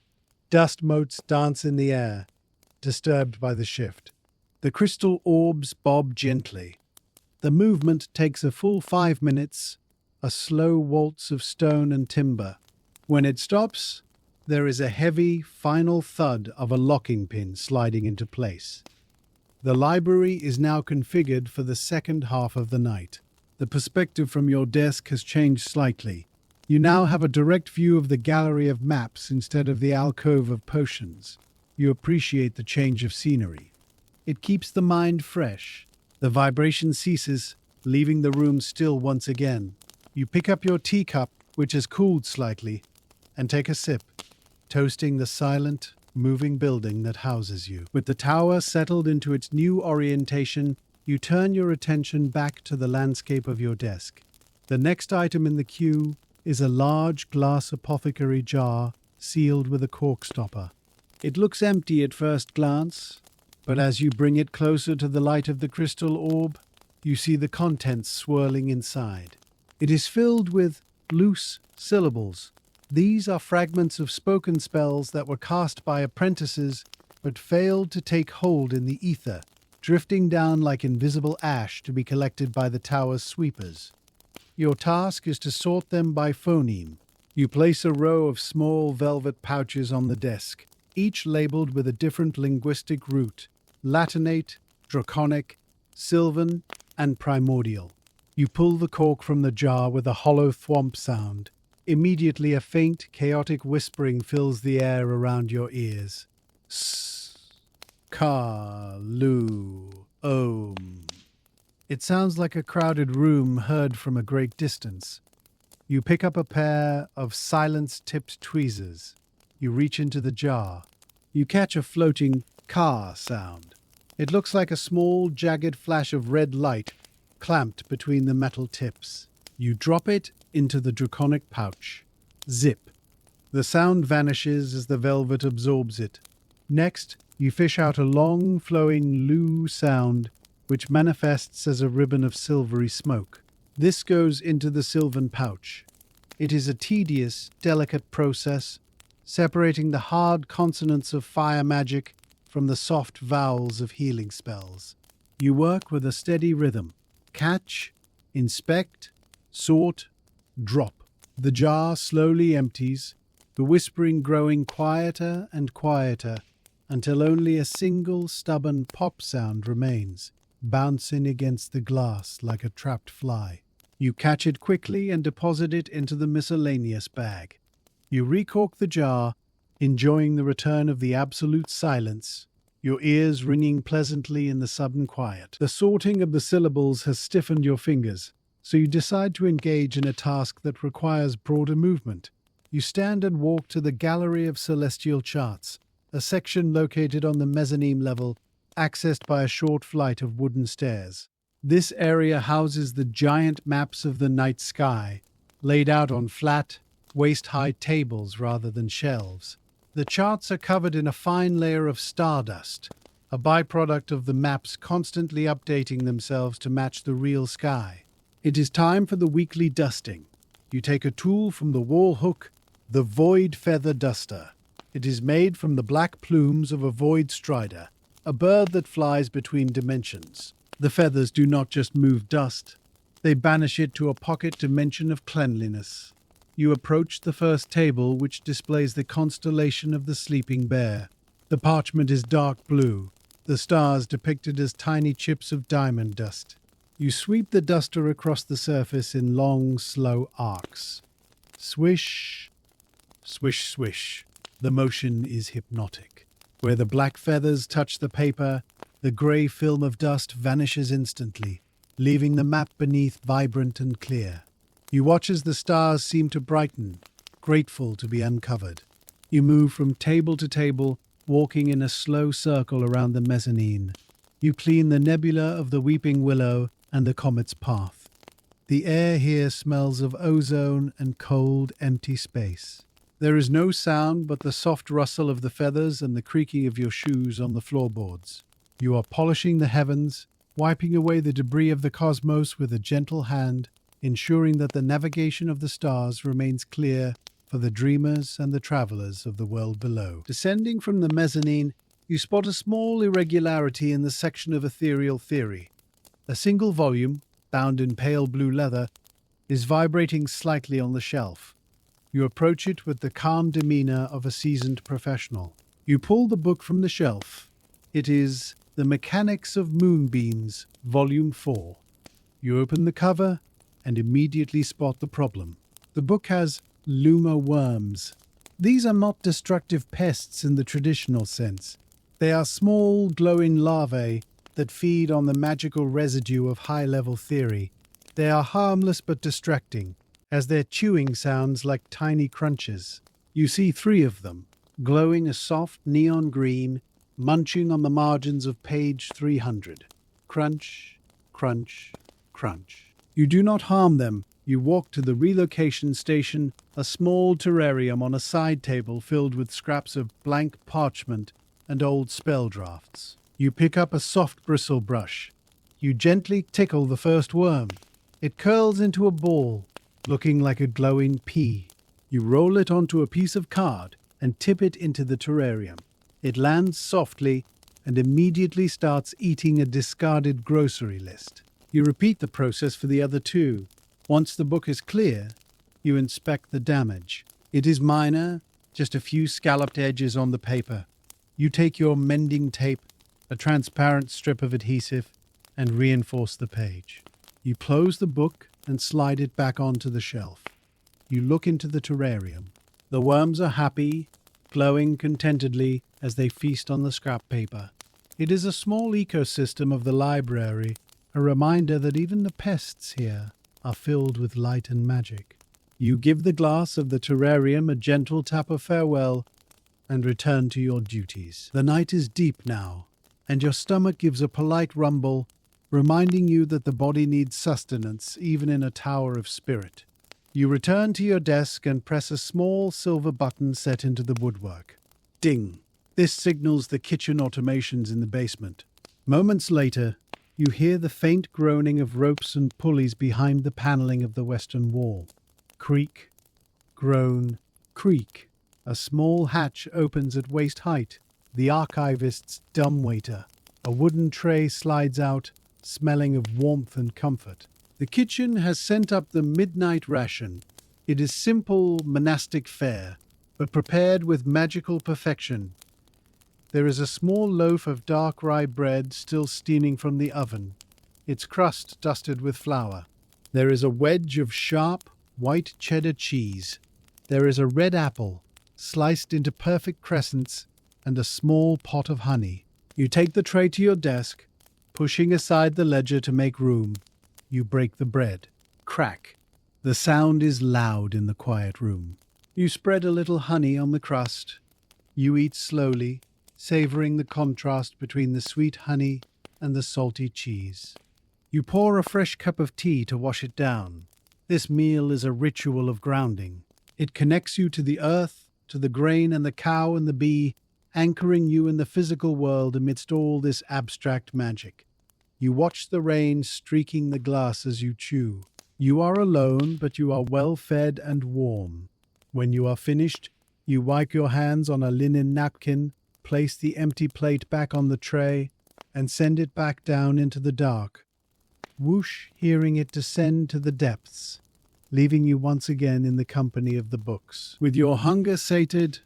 Dust motes dance in the air, disturbed by the shift. The crystal orbs bob gently. The movement takes a full 5 minutes, a slow waltz of stone and timber. When it stops, there is a heavy, final thud of a locking pin sliding into place. The library is now configured for the second half of the night. The perspective from your desk has changed slightly. You now have a direct view of the gallery of maps instead of the alcove of potions. You appreciate the change of scenery. It keeps the mind fresh. The vibration ceases, leaving the room still once again. You pick up your teacup, which has cooled slightly, and take a sip, toasting the silent, moving building that houses you. With the tower settled into its new orientation, you turn your attention back to the landscape of your desk. The next item in the queue is a large glass apothecary jar sealed with a cork stopper. It looks empty at first glance, but as you bring it closer to the light of the crystal orb, you see the contents swirling inside. It is filled with loose syllables. These are fragments of spoken spells that were cast by apprentices but failed to take hold in the ether, drifting down like invisible ash to be collected by the tower's sweepers. Your task is to sort them by phoneme. You place a row of small velvet pouches on the desk, each labeled with a different linguistic root: Latinate, Draconic, Sylvan, and Primordial. You pull the cork from the jar with a hollow thwomp sound. Immediately a faint, chaotic whispering fills the air around your ears. S, ka, lu, om. It sounds like a crowded room heard from a great distance. You pick up a pair of silence-tipped tweezers. You reach into the jar. You catch a floating ka sound. It looks like a small, jagged flash of red light clamped between the metal tips. You drop it into the draconic pouch. Zip. The sound vanishes as the velvet absorbs it. Next, you fish out a long, flowing lu sound, which manifests as a ribbon of silvery smoke. This goes into the sylvan pouch. It is a tedious, delicate process, separating the hard consonants of fire magic from the soft vowels of healing spells. You work with a steady rhythm. Catch, inspect, sort, drop. The jar slowly empties, the whispering growing quieter and quieter until only a single stubborn pop sound remains, bouncing against the glass like a trapped fly. You catch it quickly and deposit it into the miscellaneous bag. You recork the jar, enjoying the return of the absolute silence, your ears ringing pleasantly in the sudden quiet. The sorting of the syllables has stiffened your fingers, so you decide to engage in a task that requires broader movement. You stand and walk to the Gallery of Celestial Charts, a section located on the mezzanine level, accessed by a short flight of wooden stairs. This area houses the giant maps of the night sky, laid out on flat, waist-high tables rather than shelves. The charts are covered in a fine layer of stardust, a byproduct of the maps constantly updating themselves to match the real sky. It is time for the weekly dusting. You take a tool from the wall hook, the Void Feather Duster. It is made from the black plumes of a void strider, a bird that flies between dimensions. The feathers do not just move dust, they banish it to a pocket dimension of cleanliness. You approach the first table, which displays the constellation of the sleeping bear. The parchment is dark blue, the stars depicted as tiny chips of diamond dust. You sweep the duster across the surface in long, slow arcs. Swish, swish, swish. The motion is hypnotic. Where the black feathers touch the paper, the grey film of dust vanishes instantly, leaving the map beneath vibrant and clear. You watch as the stars seem to brighten, grateful to be uncovered. You move from table to table, walking in a slow circle around the mezzanine. You clean the nebula of the weeping willow and the comet's path. The air here smells of ozone and cold, empty space. There is no sound but the soft rustle of the feathers and the creaking of your shoes on the floorboards. You are polishing the heavens, wiping away the debris of the cosmos with a gentle hand, ensuring that the navigation of the stars remains clear for the dreamers and the travelers of the world below. Descending from the mezzanine, you spot a small irregularity in the section of ethereal theory. A single volume, bound in pale blue leather, is vibrating slightly on the shelf. You approach it with the calm demeanor of a seasoned professional. You pull the book from the shelf. It is The Mechanics of Moonbeams, Volume 4. You open the cover and immediately spot the problem. The book has luma worms, These are not destructive pests in the traditional sense. They are small, glowing larvae that feed on the magical residue of high-level theory. They are harmless but distracting, as their chewing sounds like tiny crunches. You see 3 of them, glowing a soft neon green, munching on the margins of page 300. Crunch, crunch, crunch. You do not harm them. You walk to the relocation station, a small terrarium on a side table filled with scraps of blank parchment and old spell drafts. You pick up a soft bristle brush. You gently tickle the first worm. It curls into a ball, looking like a glowing pea. You roll it onto a piece of card and tip it into the terrarium. It lands softly and immediately starts eating a discarded grocery list. You repeat the process for the other 2. Once the book is clear, you inspect the damage. It is minor, just a few scalloped edges on the paper. You take your mending tape, a transparent strip of adhesive, and reinforce the page. You close the book and slide it back onto the shelf. You look into the terrarium. The worms are happy, glowing contentedly as they feast on the scrap paper. It is a small ecosystem of the library, a reminder that even the pests here are filled with light and magic. You give the glass of the terrarium a gentle tap of farewell and return to your duties. The night is deep now, and your stomach gives a polite rumble, reminding you that the body needs sustenance even in a tower of spirit. You return to your desk and press a small silver button set into the woodwork. Ding! This signals the kitchen automations in the basement. Moments later, you hear the faint groaning of ropes and pulleys behind the paneling of the western wall. Creak, groan, creak. A small hatch opens at waist height. The archivist's dumbwaiter. A wooden tray slides out, smelling of warmth and comfort. The kitchen has sent up the midnight ration. It is simple monastic fare, but prepared with magical perfection. There is a small loaf of dark rye bread still steaming from the oven, its crust dusted with flour. There is a wedge of sharp, white cheddar cheese. There is a red apple, sliced into perfect crescents, and a small pot of honey. You take the tray to your desk, pushing aside the ledger to make room. You break the bread. Crack. The sound is loud in the quiet room. You spread a little honey on the crust. You eat slowly, savoring the contrast between the sweet honey and the salty cheese. You pour a fresh cup of tea to wash it down. This meal is a ritual of grounding. It connects you to the earth, to the grain and the cow and the bee, anchoring you in the physical world amidst all this abstract magic. You watch the rain streaking the glass as you chew. You are alone, but you are well fed and warm. When you are finished, you wipe your hands on a linen napkin, place the empty plate back on the tray, and send it back down into the dark. Whoosh, hearing it descend to the depths, leaving you once again in the company of the books. With your hunger sated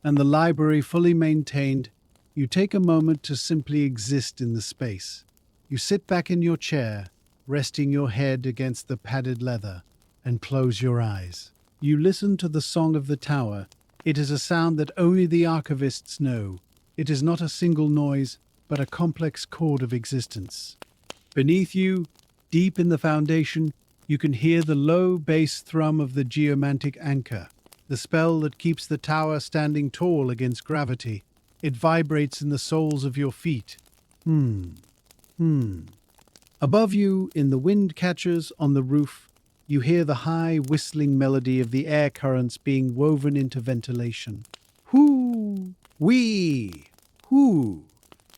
and the library fully maintained, you take a moment to simply exist in the space. You sit back in your chair, resting your head against the padded leather, and close your eyes. You listen to the song of the tower. It is a sound that only the archivists know. It is not a single noise, but a complex chord of existence. Beneath you, deep in the foundation, you can hear the low bass thrum of the geomantic anchor, the spell that keeps the tower standing tall against gravity. It vibrates in the soles of your feet. Above you, in the wind catchers on the roof, you hear the high whistling melody of the air currents being woven into ventilation. Hoo! Wee! Hoo!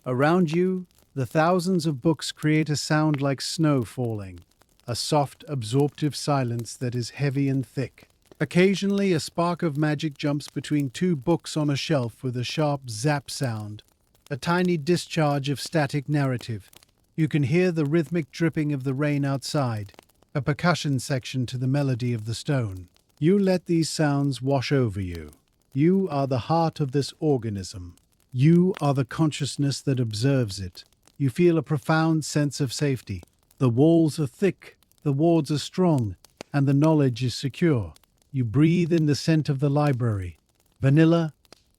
Around you, the thousands of books create a sound like snow falling, a soft, absorptive silence that is heavy and thick. Occasionally, a spark of magic jumps between 2 books on a shelf with a sharp zap sound, a tiny discharge of static narrative. You can hear the rhythmic dripping of the rain outside, a percussion section to the melody of the stone. You let these sounds wash over you. You are the heart of this organism. You are the consciousness that observes it. You feel a profound sense of safety. The walls are thick, the wards are strong, and the knowledge is secure. You breathe in the scent of the library. vanilla,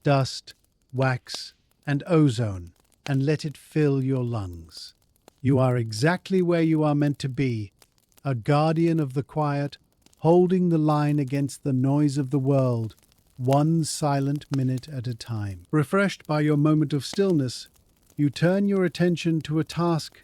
dust, wax, and ozone, and let it fill your lungs. You are exactly where you are meant to be, a guardian of the quiet, holding the line against the noise of the world, one silent minute at a time. Refreshed by your moment of stillness, you turn your attention to a task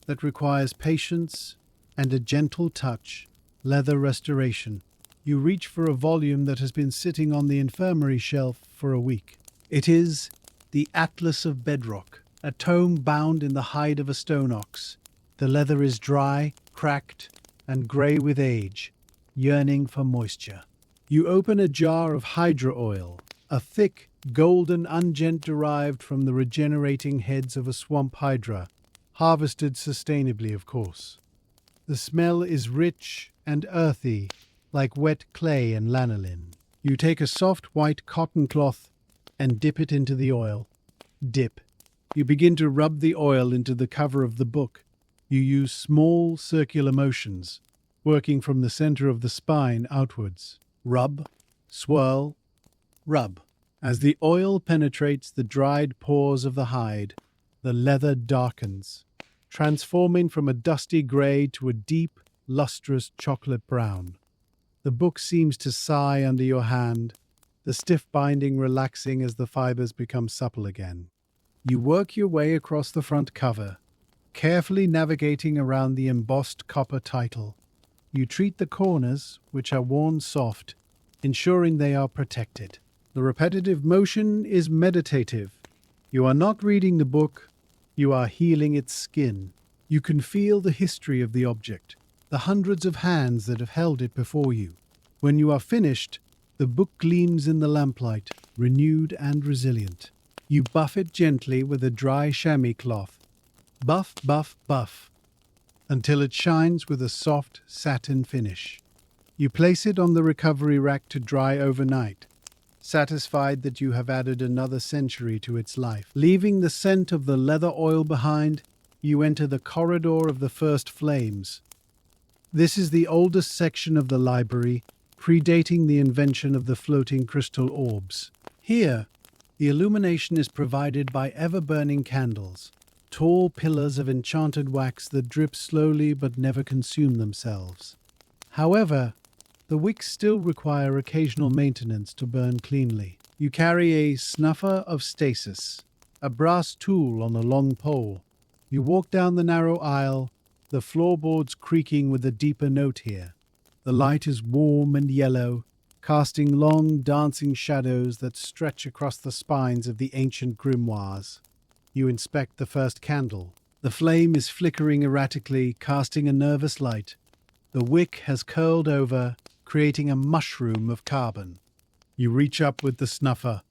that requires patience and a gentle touch, leather restoration. You reach for a volume that has been sitting on the infirmary shelf for a week. It is the Atlas of Bedrock, a tome bound in the hide of a stone ox. The leather is dry, cracked, and grey with age, yearning for moisture. You open a jar of hydra oil, a thick, golden unguent derived from the regenerating heads of a swamp hydra, harvested sustainably, of course. The smell is rich and earthy, like wet clay and lanolin. You take a soft white cotton cloth and dip it into the oil. Dip. You begin to rub the oil into the cover of the book. You use small circular motions, working from the center of the spine outwards. Rub, swirl, rub. As the oil penetrates the dried pores of the hide, the leather darkens, transforming from a dusty gray to a deep, lustrous chocolate brown. The book seems to sigh under your hand, the stiff binding relaxing as the fibers become supple again. You work your way across the front cover, carefully navigating around the embossed copper title. You treat the corners, which are worn soft, ensuring they are protected. The repetitive motion is meditative. You are not reading the book, you are healing its skin. You can feel the history of the object, the hundreds of hands that have held it before you. When you are finished, the book gleams in the lamplight, renewed and resilient. You buff it gently with a dry chamois cloth. Buff, buff, buff, until it shines with a soft satin finish. You place it on the recovery rack to dry overnight, satisfied that you have added another century to its life. Leaving the scent of the leather oil behind, you enter the corridor of the first flames. This is the oldest section of the library, predating the invention of the floating crystal orbs. Here, the illumination is provided by ever-burning candles, tall pillars of enchanted wax that drip slowly but never consume themselves. However, the wicks still require occasional maintenance to burn cleanly. You carry a snuffer of stasis, a brass tool on a long pole. You walk down the narrow aisle, the floorboards creaking with a deeper note here. The light is warm and yellow, casting long dancing shadows that stretch across the spines of the ancient grimoires. You inspect the first candle. The flame is flickering erratically, casting a nervous light. The wick has curled over, creating a mushroom of carbon. You reach up with the snuffer.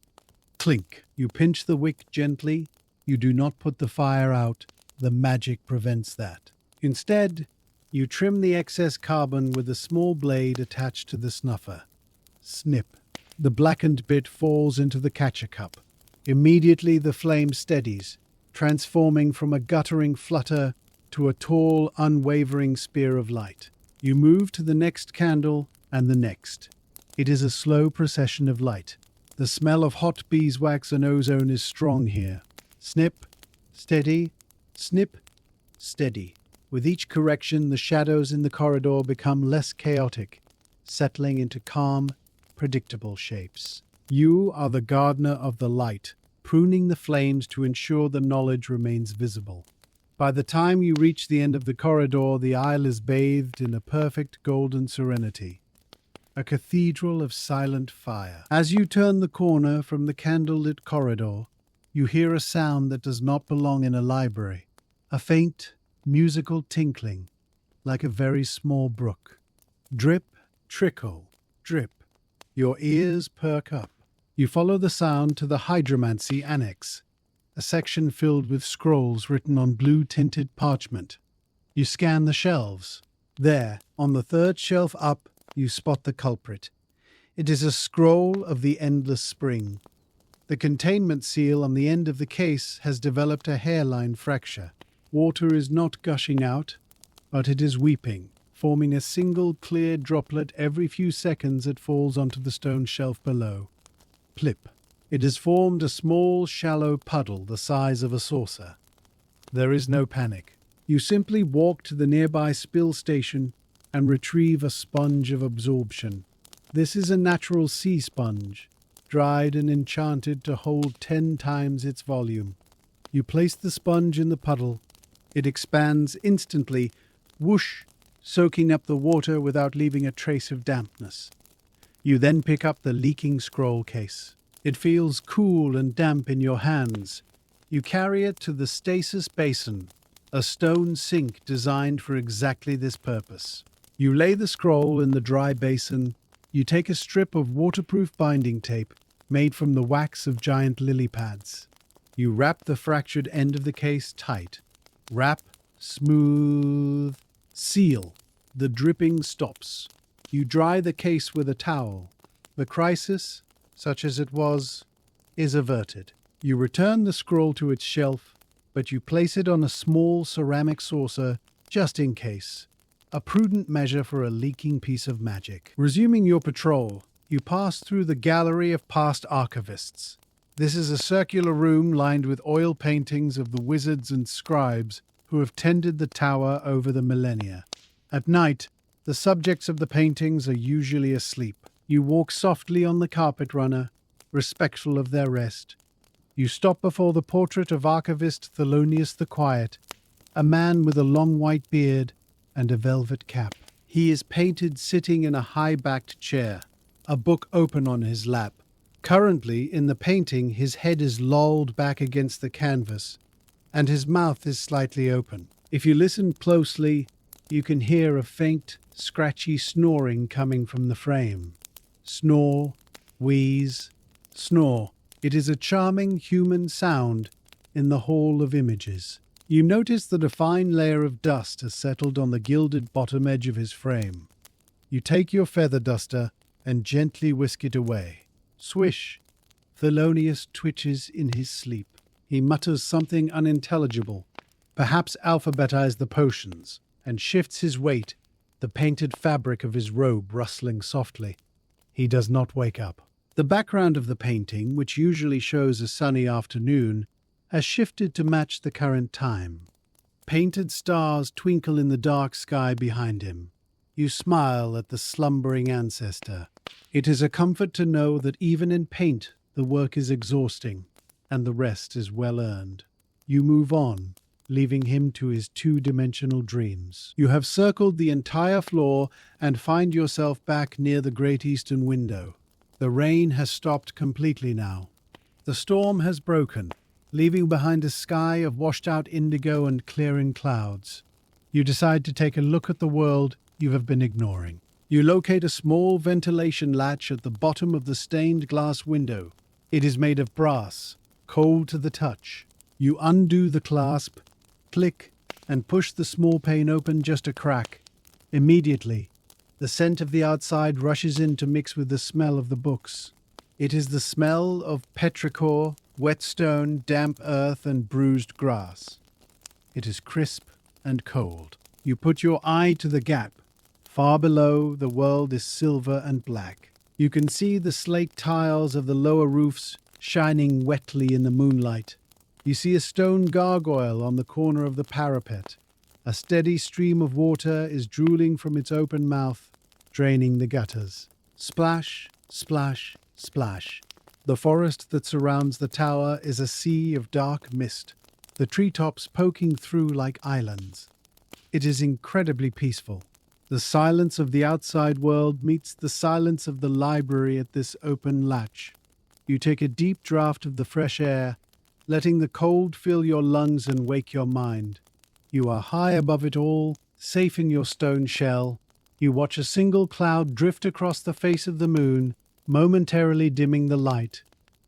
Clink. You pinch the wick gently. You do not put the fire out. The magic prevents that. Instead, you trim the excess carbon with a small blade attached to the snuffer. Snip. The blackened bit falls into the catcher cup. Immediately the flame steadies, transforming from a guttering flutter to a tall, unwavering spear of light. You move to the next candle and the next. It is a slow procession of light. The smell of hot beeswax and ozone is strong here. Snip, steady, snip, steady. With each correction, the shadows in the corridor become less chaotic, settling into calm, predictable shapes. You are the gardener of the light, pruning the flames to ensure the knowledge remains visible. By the time you reach the end of the corridor, the aisle is bathed in a perfect golden serenity, a cathedral of silent fire. As you turn the corner from the candlelit corridor, you hear a sound that does not belong in a library, a faint, musical tinkling, like a very small brook. Drip, trickle, drip. Your ears perk up. You follow the sound to the hydromancy annex, a section filled with scrolls written on blue-tinted parchment. You scan the shelves. There, on the third shelf up, you spot the culprit. It is a scroll of the endless spring. The containment seal on the end of the case has developed a hairline fracture. Water is not gushing out, but it is weeping, forming a single clear droplet every few seconds it falls onto the stone shelf below. Plip. It has formed a small, shallow puddle the size of a saucer. There is no panic. You simply walk to the nearby spill station and retrieve a sponge of absorption. This is a natural sea sponge, dried and enchanted to hold 10 times its volume. You place the sponge in the puddle. It expands instantly, whoosh, soaking up the water without leaving a trace of dampness. You then pick up the leaking scroll case. It feels cool and damp in your hands. You carry it to the stasis basin, a stone sink designed for exactly this purpose. You lay the scroll in the dry basin. You take a strip of waterproof binding tape made from the wax of giant lily pads. You wrap the fractured end of the case tight. Wrap, smooth, seal. The dripping stops. You dry the case with a towel. The crisis, such as it was, is averted. You return the scroll to its shelf, but you place it on a small ceramic saucer just in case. A prudent measure for a leaking piece of magic. Resuming your patrol, you pass through the gallery of past archivists. This is a circular room lined with oil paintings of the wizards and scribes who have tended the tower over the millennia. At night, the subjects of the paintings are usually asleep. You walk softly on the carpet runner, respectful of their rest. You stop before the portrait of archivist Thelonious the Quiet, a man with a long white beard and a velvet cap. He is painted sitting in a high-backed chair, a book open on his lap. Currently, in the painting, his head is lolled back against the canvas, and his mouth is slightly open. If you listen closely, you can hear a faint, scratchy snoring coming from the frame. Snore, wheeze, snore. It is a charming human sound in the hall of images. You notice that a fine layer of dust has settled on the gilded bottom edge of his frame. You take your feather duster and gently whisk it away. Swish! Thelonious twitches in his sleep. He mutters something unintelligible, perhaps alphabetized the potions, and shifts his weight, the painted fabric of his robe rustling softly. He does not wake up. The background of the painting, which usually shows a sunny afternoon, has shifted to match the current time. Painted stars twinkle in the dark sky behind him. You smile at the slumbering ancestor. It is a comfort to know that even in paint the work is exhausting, and the rest is well earned. You move on, leaving him to his two-dimensional dreams. You have circled the entire floor and find yourself back near the great eastern window. The rain has stopped completely now. The storm has broken, leaving behind a sky of washed-out indigo and clearing clouds. You decide to take a look at the world you have been ignoring. You locate a small ventilation latch at the bottom of the stained glass window. It is made of brass, cold to the touch. You undo the clasp, click, and push the small pane open just a crack. Immediately, the scent of the outside rushes in to mix with the smell of the books. It is the smell of petrichor, whetstone, damp earth, and bruised grass. It is crisp and cold. You put your eye to the gap. Far below, the world is silver and black. You can see the slate tiles of the lower roofs shining wetly in the moonlight. You see a stone gargoyle on the corner of the parapet. A steady stream of water is drooling from its open mouth, draining the gutters. Splash, splash, splash. The forest that surrounds the tower is a sea of dark mist, the treetops poking through like islands. It is incredibly peaceful. The silence of the outside world meets the silence of the library at this open latch. You take a deep draught of the fresh air, letting the cold fill your lungs and wake your mind. You are high above it all, safe in your stone shell. You watch a single cloud drift across the face of the moon, momentarily dimming the light,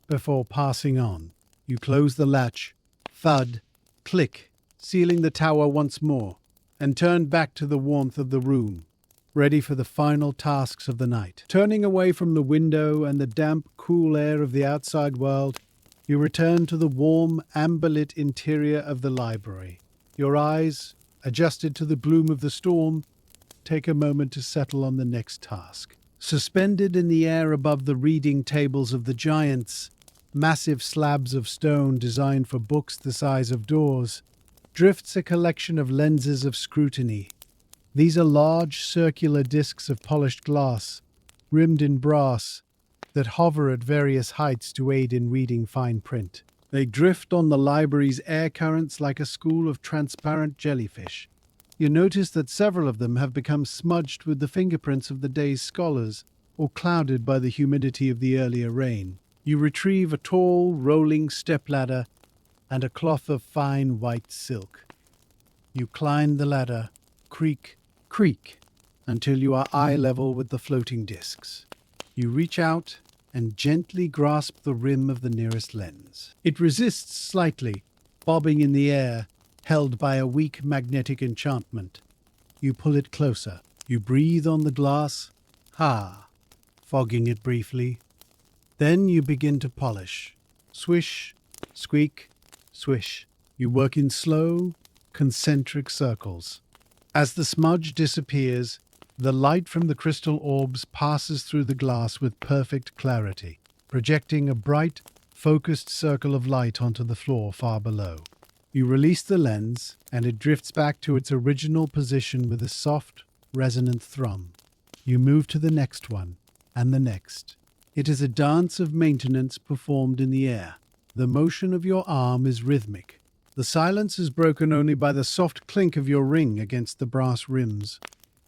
before passing on. You close the latch, thud, click, sealing the tower once more, and turn back to the warmth of the room, ready for the final tasks of the night. Turning away from the window and the damp, cool air of the outside world, you return to the warm, amber-lit interior of the library. Your eyes, adjusted to the gloom of the storm, take a moment to settle on the next task. Suspended in the air above the reading tables of the giants, massive slabs of stone designed for books the size of doors, drifts a collection of lenses of scrutiny. These are large circular discs of polished glass, rimmed in brass, that hover at various heights to aid in reading fine print. They drift on the library's air currents like a school of transparent jellyfish. You notice that several of them have become smudged with the fingerprints of the day's scholars, or clouded by the humidity of the earlier rain. You retrieve a tall, rolling stepladder and a cloth of fine white silk. You climb the ladder, creak, creak, until you are eye level with the floating discs. You reach out and gently grasp the rim of the nearest lens. It resists slightly, bobbing in the air, held by a weak magnetic enchantment. You pull it closer. You breathe on the glass, fogging it briefly. Then you begin to polish. Swish, squeak, swish. You work in slow, concentric circles. As the smudge disappears, the light from the crystal orbs passes through the glass with perfect clarity, projecting a bright, focused circle of light onto the floor far below. You release the lens, and it drifts back to its original position with a soft, resonant thrum. You move to the next one, and the next. It is a dance of maintenance performed in the air. The motion of your arm is rhythmic. The silence is broken only by the soft clink of your ring against the brass rims.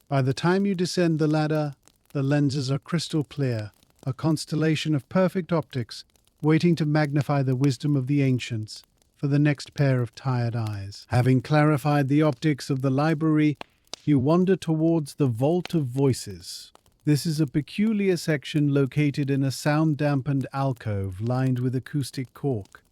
By the time you descend the ladder, the lenses are crystal clear, a constellation of perfect optics, waiting to magnify the wisdom of the ancients for the next pair of tired eyes. Having clarified the optics of the library, you wander towards the Vault of Voices. This is a peculiar section located in a sound-dampened alcove lined with acoustic cork.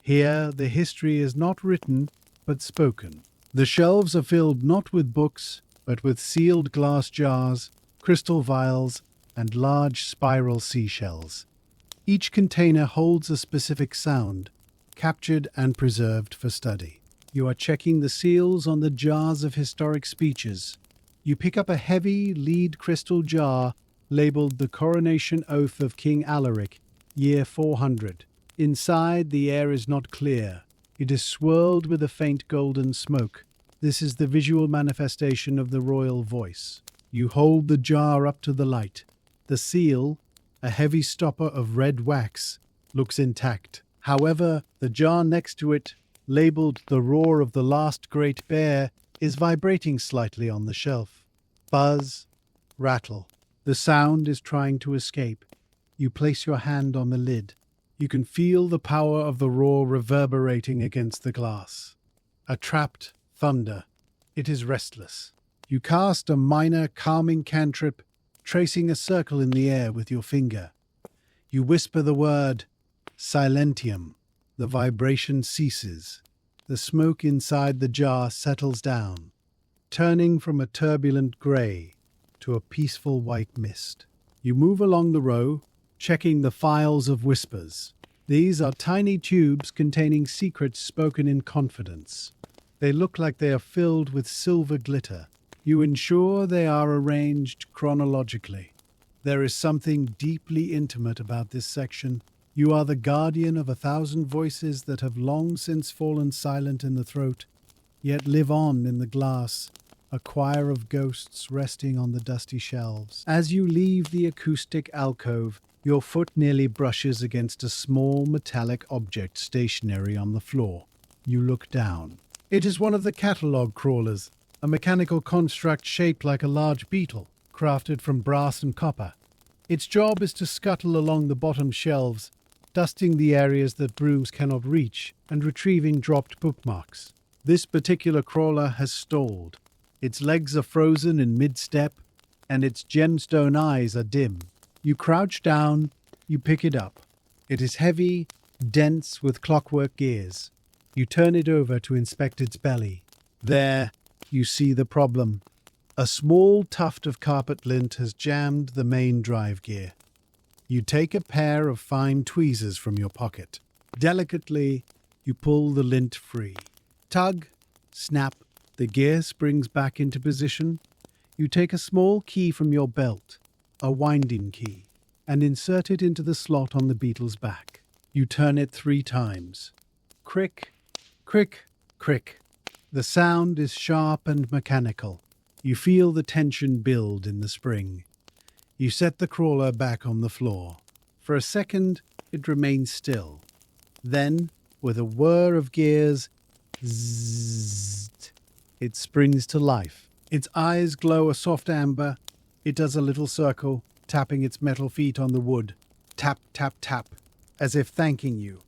Here, the history is not written, but spoken. The shelves are filled not with books, but with sealed glass jars, crystal vials, and large spiral seashells. Each container holds a specific sound, captured and preserved for study. You are checking the seals on the jars of historic speeches. You pick up a heavy lead crystal jar labeled The Coronation Oath of King Alaric, year 400. Inside, the air is not clear. It is swirled with a faint golden smoke. This is the visual manifestation of the royal voice. You hold the jar up to the light. The seal, a heavy stopper of red wax, looks intact. However, the jar next to it, labeled The Roar of the Last Great Bear, is vibrating slightly on the shelf. Buzz, rattle. The sound is trying to escape. You place your hand on the lid. You can feel the power of the roar reverberating against the glass. A trapped thunder. It is restless. You cast a minor calming cantrip, tracing a circle in the air with your finger. You whisper the word silentium. The vibration ceases. The smoke inside the jar settles down, turning from a turbulent grey to a peaceful white mist. You move along the row, checking the files of whispers. These are tiny tubes containing secrets spoken in confidence. They look like they are filled with silver glitter. You ensure they are arranged chronologically. There is something deeply intimate about this section. You are the guardian of 1,000 voices that have long since fallen silent in the throat, yet live on in the glass, a choir of ghosts resting on the dusty shelves. As you leave the acoustic alcove, your foot nearly brushes against a small metallic object stationary on the floor. You look down. It is one of the catalogue crawlers, a mechanical construct shaped like a large beetle, crafted from brass and copper. Its job is to scuttle along the bottom shelves, dusting the areas that brooms cannot reach and retrieving dropped bookmarks. This particular crawler has stalled. Its legs are frozen in mid-step, and its gemstone eyes are dim. You crouch down, you pick it up. It is heavy, dense with clockwork gears. You turn it over to inspect its belly. There, you see the problem. A small tuft of carpet lint has jammed the main drive gear. You take a pair of fine tweezers from your pocket. Delicately, you pull the lint free. Tug, snap, the gear springs back into position. You take a small key from your belt. a winding key, and insert it into the slot on the beetle's back. You turn it 3 times. Crick, crick, crick. The sound is sharp and mechanical. You feel the tension build in the spring. You set the crawler back on the floor. For a second, it remains still. Then, with a whir of gears, zzzt, it springs to life. Its eyes glow a soft amber. It does a little circle, tapping its metal feet on the wood. Tap, tap, tap, as if thanking you,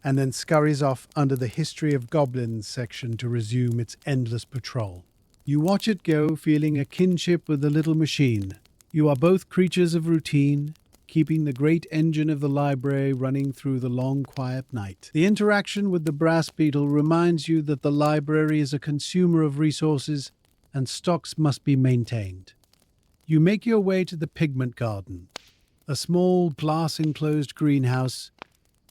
and then scurries off under the History of Goblins section to resume its endless patrol. You watch it go, feeling a kinship with the little machine. You are both creatures of routine, keeping the great engine of the library running through the long, quiet night. The interaction with the brass beetle reminds you that the library is a consumer of resources and stocks must be maintained. You make your way to the pigment garden, a small glass-enclosed greenhouse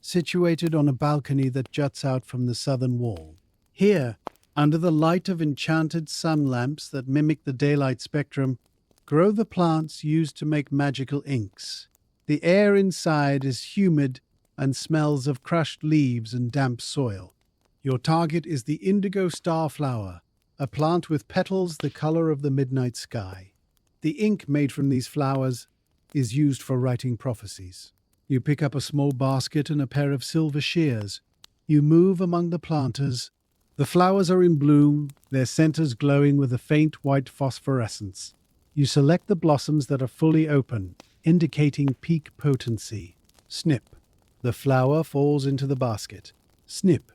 situated on a balcony that juts out from the southern wall. Here, under the light of enchanted sun lamps that mimic the daylight spectrum, grow the plants used to make magical inks. The air inside is humid and smells of crushed leaves and damp soil. Your target is the indigo starflower, a plant with petals the color of the midnight sky. The ink made from these flowers is used for writing prophecies. You pick up a small basket and a pair of silver shears. You move among the planters. The flowers are in bloom, their centers glowing with a faint white phosphorescence. You select the blossoms that are fully open, indicating peak potency. Snip. The flower falls into the basket. Snip.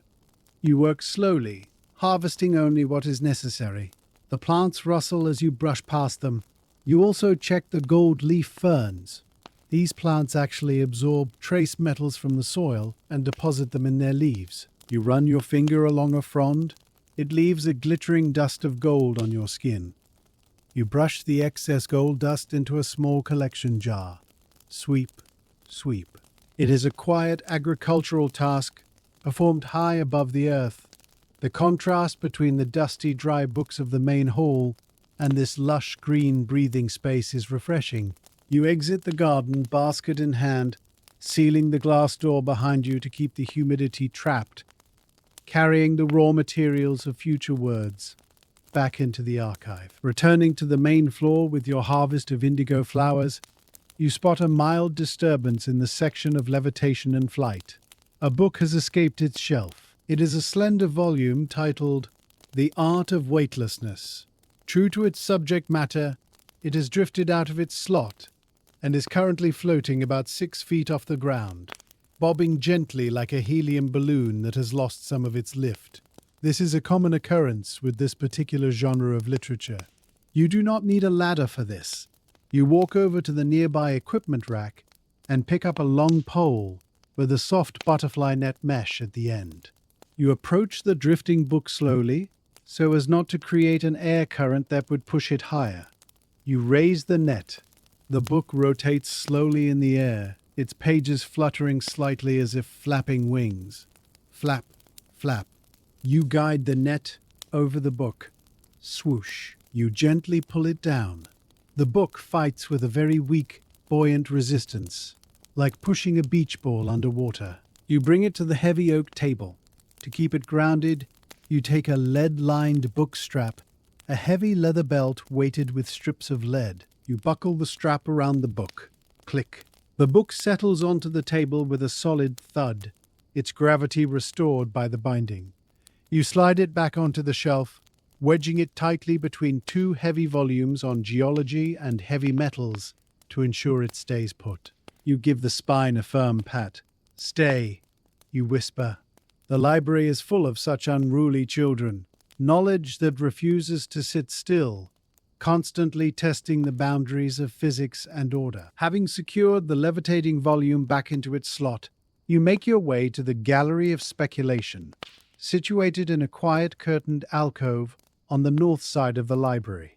You work slowly, harvesting only what is necessary. The plants rustle as you brush past them. You also check the gold leaf ferns. These plants actually absorb trace metals from the soil and deposit them in their leaves. You run your finger along a frond. It leaves a glittering dust of gold on your skin. You brush the excess gold dust into a small collection jar. Sweep, sweep. It is a quiet agricultural task, performed high above the earth. The contrast between the dusty, dry books of the main hall and this lush green breathing space is refreshing. You exit the garden, basket in hand, sealing the glass door behind you to keep the humidity trapped, carrying the raw materials of future words back into the archive. Returning to the main floor with your harvest of indigo flowers, you spot a mild disturbance in the section of levitation and flight. A book has escaped its shelf. It is a slender volume titled The Art of Weightlessness. True to its subject matter, it has drifted out of its slot and is currently floating about 6 feet off the ground, bobbing gently like a helium balloon that has lost some of its lift. This is a common occurrence with this particular genre of literature. You do not need a ladder for this. You walk over to the nearby equipment rack and pick up a long pole with a soft butterfly net mesh at the end. You approach the drifting book slowly, so as not to create an air current that would push it higher. You raise the net. The book rotates slowly in the air, its pages fluttering slightly as if flapping wings. Flap, flap. You guide the net over the book. Swoosh. You gently pull it down. The book fights with a very weak, buoyant resistance, like pushing a beach ball underwater. You bring it to the heavy oak table. To keep it grounded, you take a lead-lined book strap, a heavy leather belt weighted with strips of lead. You buckle the strap around the book. Click. The book settles onto the table with a solid thud, its gravity restored by the binding. You slide it back onto the shelf, wedging it tightly between 2 heavy volumes on geology and heavy metals to ensure it stays put. You give the spine a firm pat. Stay, you whisper. The library is full of such unruly children. Knowledge that refuses to sit still, constantly testing the boundaries of physics and order. Having secured the levitating volume back into its slot, you make your way to the Gallery of Speculation, situated in a quiet curtained alcove on the north side of the library.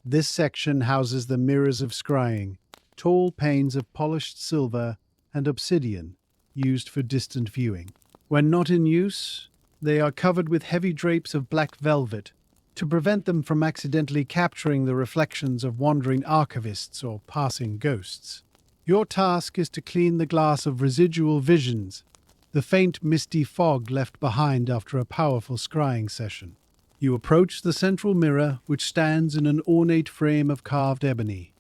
This section houses the mirrors of scrying, tall panes of polished silver and obsidian used for distant viewing. When not in use, they are covered with heavy drapes of black velvet, to prevent them from accidentally capturing the reflections of wandering archivists or passing ghosts. Your task is to clean the glass of residual visions, the faint misty fog left behind after a powerful scrying session. You approach the central mirror, which stands in an ornate frame of carved ebony.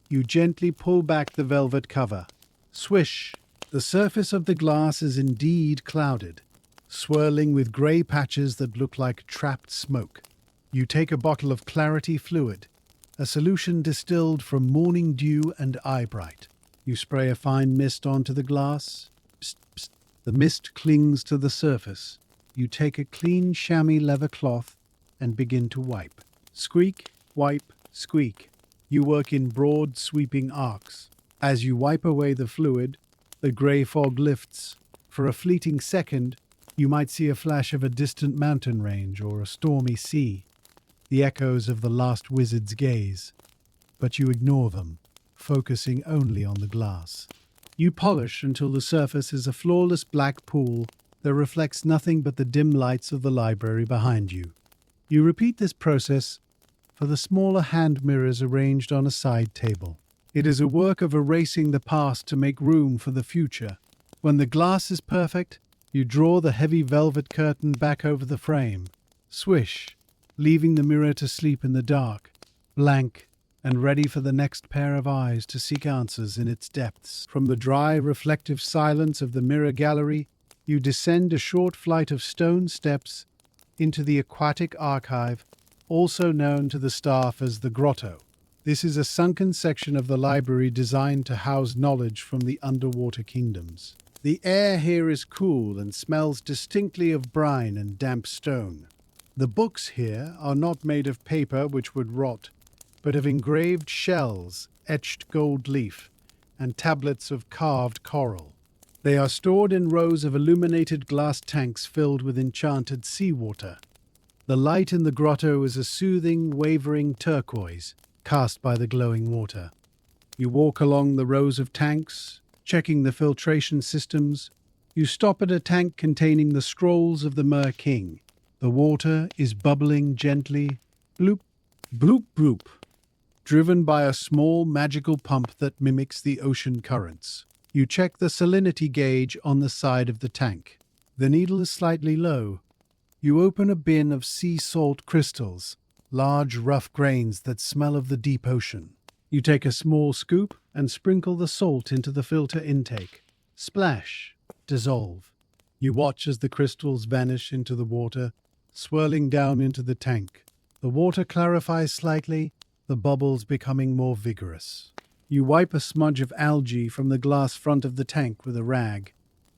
You gently pull back the velvet cover. Swish! The surface of the glass is indeed clouded, swirling with grey patches that look like trapped smoke. You take a bottle of clarity fluid, a solution distilled from morning dew and eyebright. You spray a fine mist onto the glass. Psst, psst. The mist clings to the surface. You take a clean chamois leather cloth and begin to wipe. Squeak, wipe, squeak. You work in broad, sweeping arcs. As you wipe away the fluid, the grey fog lifts. For a fleeting second, you might see a flash of a distant mountain range or a stormy sea, the echoes of the last wizard's gaze. But you ignore them, focusing only on the glass. You polish until the surface is a flawless black pool that reflects nothing but the dim lights of the library behind you. You repeat this process for the smaller hand mirrors arranged on a side table. It is a work of erasing the past to make room for the future. When the glass is perfect, you draw the heavy velvet curtain back over the frame. Swish, leaving the mirror to sleep in the dark, blank, and ready for the next pair of eyes to seek answers in its depths. From the dry, reflective silence of the mirror gallery, you descend a short flight of stone steps into the aquatic archive, also known to the staff as the grotto. This is a sunken section of the library designed to house knowledge from the underwater kingdoms. The air here is cool and smells distinctly of brine and damp stone. The books here are not made of paper which would rot, but of engraved shells, etched gold leaf, and tablets of carved coral. They are stored in rows of illuminated glass tanks filled with enchanted seawater. The light in the grotto is a soothing, wavering turquoise, cast by the glowing water. You walk along the rows of tanks, checking the filtration systems. You stop at a tank containing the scrolls of the Mer King. The water is bubbling gently, bloop, bloop, bloop, driven by a small magical pump that mimics the ocean currents. You check the salinity gauge on the side of the tank. The needle is slightly low. You open a bin of sea salt crystals, large rough grains that smell of the deep ocean. You take a small scoop and sprinkle the salt into the filter intake. Splash, dissolve. You watch as the crystals vanish into the water, swirling down into the tank. The water clarifies slightly, the bubbles becoming more vigorous. You wipe a smudge of algae from the glass front of the tank with a rag.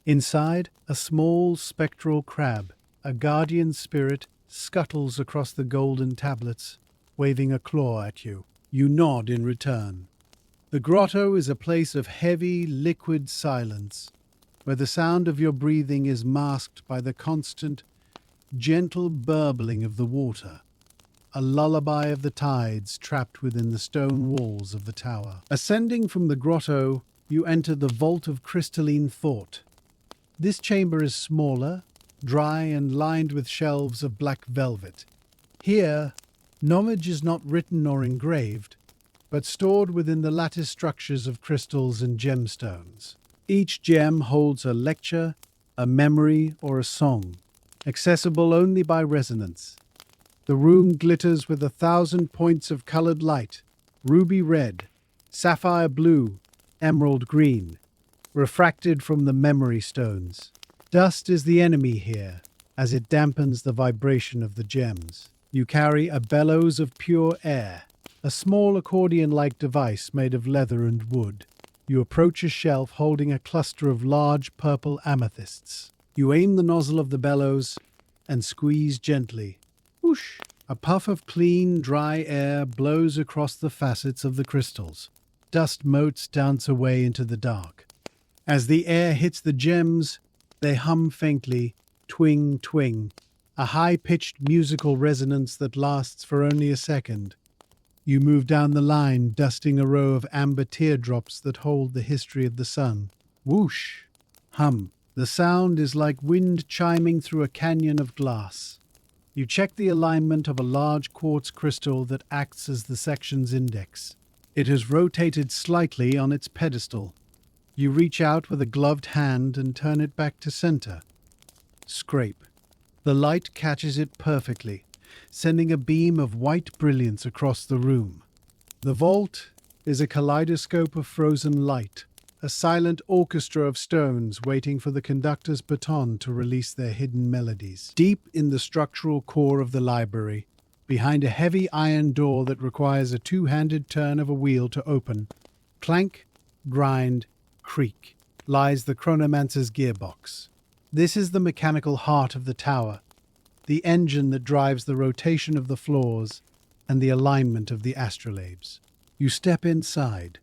Inside, a small spectral crab, a guardian spirit, scuttles across the golden tablets, waving a claw at you. You nod in return. The grotto is a place of heavy, liquid silence, where the sound of your breathing is masked by the constant, gentle burbling of the water, a lullaby of the tides trapped within the stone walls of the tower. Ascending from the grotto, you enter the vault of crystalline thought. This chamber is smaller, dry and lined with shelves of black velvet. Here, knowledge is not written or engraved, but stored within the lattice structures of crystals and gemstones. Each gem holds a lecture, a memory, or a song, accessible only by resonance. The room glitters with 1,000 points of colored light, ruby red, sapphire blue, emerald green, refracted from the memory stones. Dust is the enemy here, as it dampens the vibration of the gems. You carry a bellows of pure air, a small accordion-like device made of leather and wood. You approach a shelf holding a cluster of large purple amethysts. You aim the nozzle of the bellows and squeeze gently. Whoosh! A puff of clean, dry air blows across the facets of the crystals. Dust motes dance away into the dark. As the air hits the gems, they hum faintly, twing, twing, a high-pitched musical resonance that lasts for only a second. You move down the line, dusting a row of amber teardrops that hold the history of the sun. Whoosh! Hum. The sound is like wind chiming through a canyon of glass. You check the alignment of a large quartz crystal that acts as the section's index. It has rotated slightly on its pedestal. You reach out with a gloved hand and turn it back to center. Scrape. The light catches it perfectly, sending a beam of white brilliance across the room. The vault is a kaleidoscope of frozen light, a silent orchestra of stones waiting for the conductor's baton to release their hidden melodies. Deep in the structural core of the library, behind a heavy iron door that requires a two-handed turn of a wheel to open, clank, grind, creak, lies the chronomancer's gearbox. This is the mechanical heart of the tower, the engine that drives the rotation of the floors and the alignment of the astrolabes. You step inside.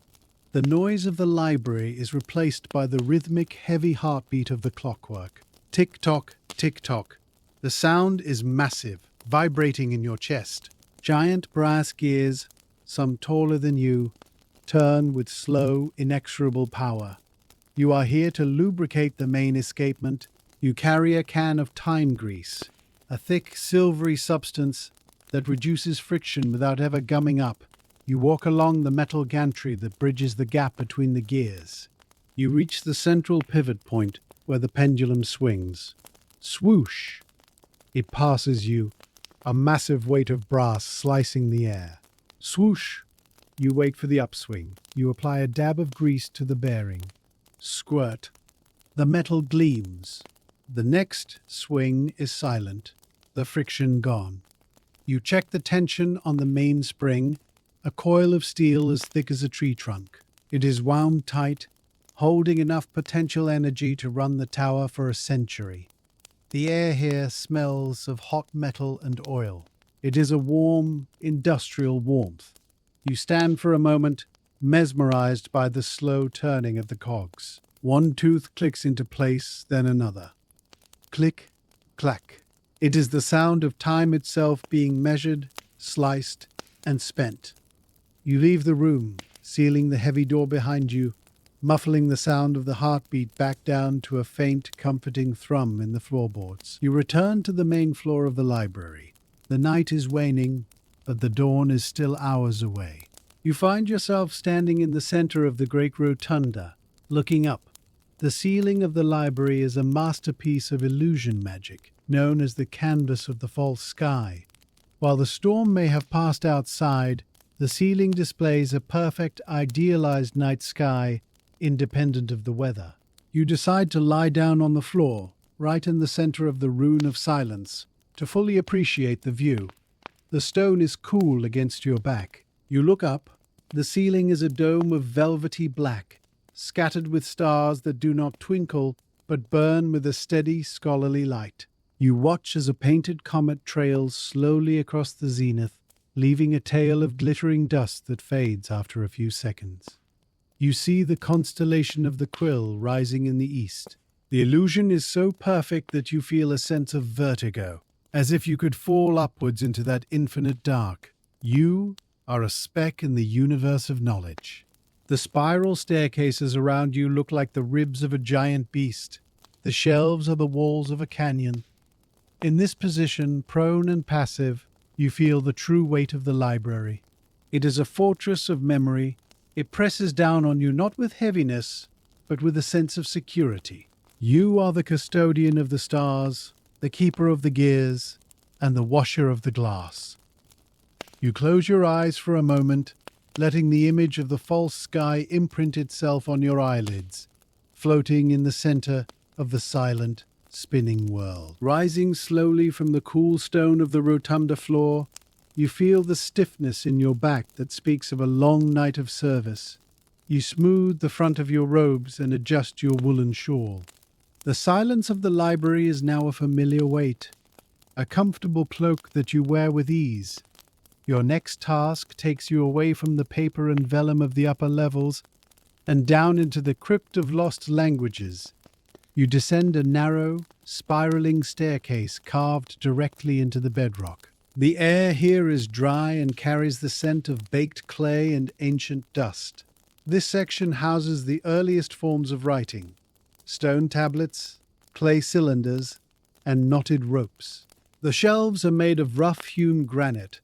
The noise of the library is replaced by the rhythmic, heavy heartbeat of the clockwork. Tick-tock, tick-tock. The sound is massive, vibrating in your chest. Giant brass gears, some taller than you, turn with slow, inexorable power. You are here to lubricate the main escapement. You carry a can of time grease, a thick, silvery substance that reduces friction without ever gumming up. You walk along the metal gantry that bridges the gap between the gears. You reach the central pivot point where the pendulum swings. Swoosh! It passes you, a massive weight of brass slicing the air. Swoosh! You wait for the upswing. You apply a dab of grease to the bearing. Squirt! The metal gleams. The next swing is silent, the friction gone. You check the tension on the main spring, a coil of steel as thick as a tree trunk. It is wound tight, holding enough potential energy to run the tower for a century. The air here smells of hot metal and oil. It is a warm, industrial warmth. You stand for a moment, mesmerized by the slow turning of the cogs. One tooth clicks into place, then another. Click, clack. It is the sound of time itself being measured, sliced, and spent. You leave the room, sealing the heavy door behind you, muffling the sound of the heartbeat back down to a faint, comforting thrum in the floorboards. You return to the main floor of the library. The night is waning, but the dawn is still hours away. You find yourself standing in the center of the great rotunda, looking up. The ceiling of the library is a masterpiece of illusion magic, known as the canvas of the false sky. While the storm may have passed outside, the ceiling displays a perfect, idealized night sky, independent of the weather. You decide to lie down on the floor, right in the center of the rune of silence, to fully appreciate the view. The stone is cool against your back. You look up. The ceiling is a dome of velvety black, scattered with stars that do not twinkle, but burn with a steady, scholarly light. You watch as a painted comet trails slowly across the zenith, leaving a tail of glittering dust that fades after a few seconds. You see the constellation of the Quill rising in the east. The illusion is so perfect that you feel a sense of vertigo, as if you could fall upwards into that infinite dark. You are a speck in the universe of knowledge. The spiral staircases around you look like the ribs of a giant beast. The shelves are the walls of a canyon. In this position, prone and passive, you feel the true weight of the library. It is a fortress of memory. It presses down on you not with heaviness, but with a sense of security. You are the custodian of the stars, the keeper of the gears, and the washer of the glass. You close your eyes for a moment, letting the image of the false sky imprint itself on your eyelids, floating in the center of the silent, spinning world. Rising slowly from the cool stone of the rotunda floor, you feel the stiffness in your back that speaks of a long night of service. You smooth the front of your robes and adjust your woolen shawl. The silence of the library is now a familiar weight, a comfortable cloak that you wear with ease. Your next task takes you away from the paper and vellum of the upper levels and down into the crypt of lost languages. You descend a narrow, spiraling staircase carved directly into the bedrock. The air here is dry and carries the scent of baked clay and ancient dust. This section houses the earliest forms of writing: stone tablets, clay cylinders, and knotted ropes. The shelves are made of rough-hewn granite,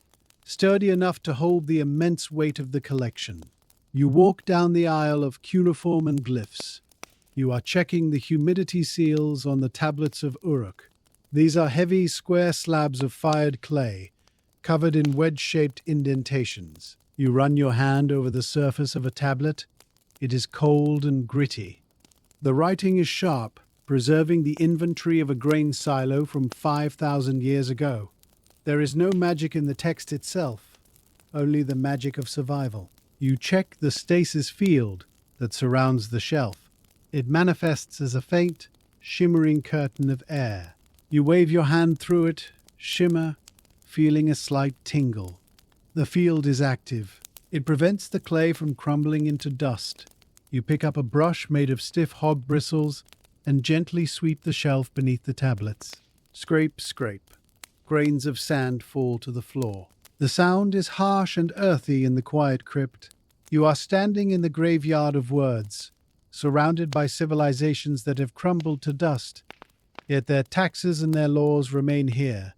sturdy enough to hold the immense weight of the collection. You walk down the aisle of cuneiform and glyphs. You are checking the humidity seals on the tablets of Uruk. These are heavy, square slabs of fired clay, covered in wedge-shaped indentations. You run your hand over the surface of a tablet. It is cold and gritty. The writing is sharp, preserving the inventory of a grain silo from 5,000 years ago. There is no magic in the text itself, only the magic of survival. You check the stasis field that surrounds the shelf. It manifests as a faint, shimmering curtain of air. You wave your hand through it, shimmer, feeling a slight tingle. The field is active. It prevents the clay from crumbling into dust. You pick up a brush made of stiff hog bristles and gently sweep the shelf beneath the tablets. Scrape, scrape. Grains of sand fall to the floor. The sound is harsh and earthy in the quiet crypt. You are standing in the graveyard of words, surrounded by civilizations that have crumbled to dust, yet their taxes and their laws remain here,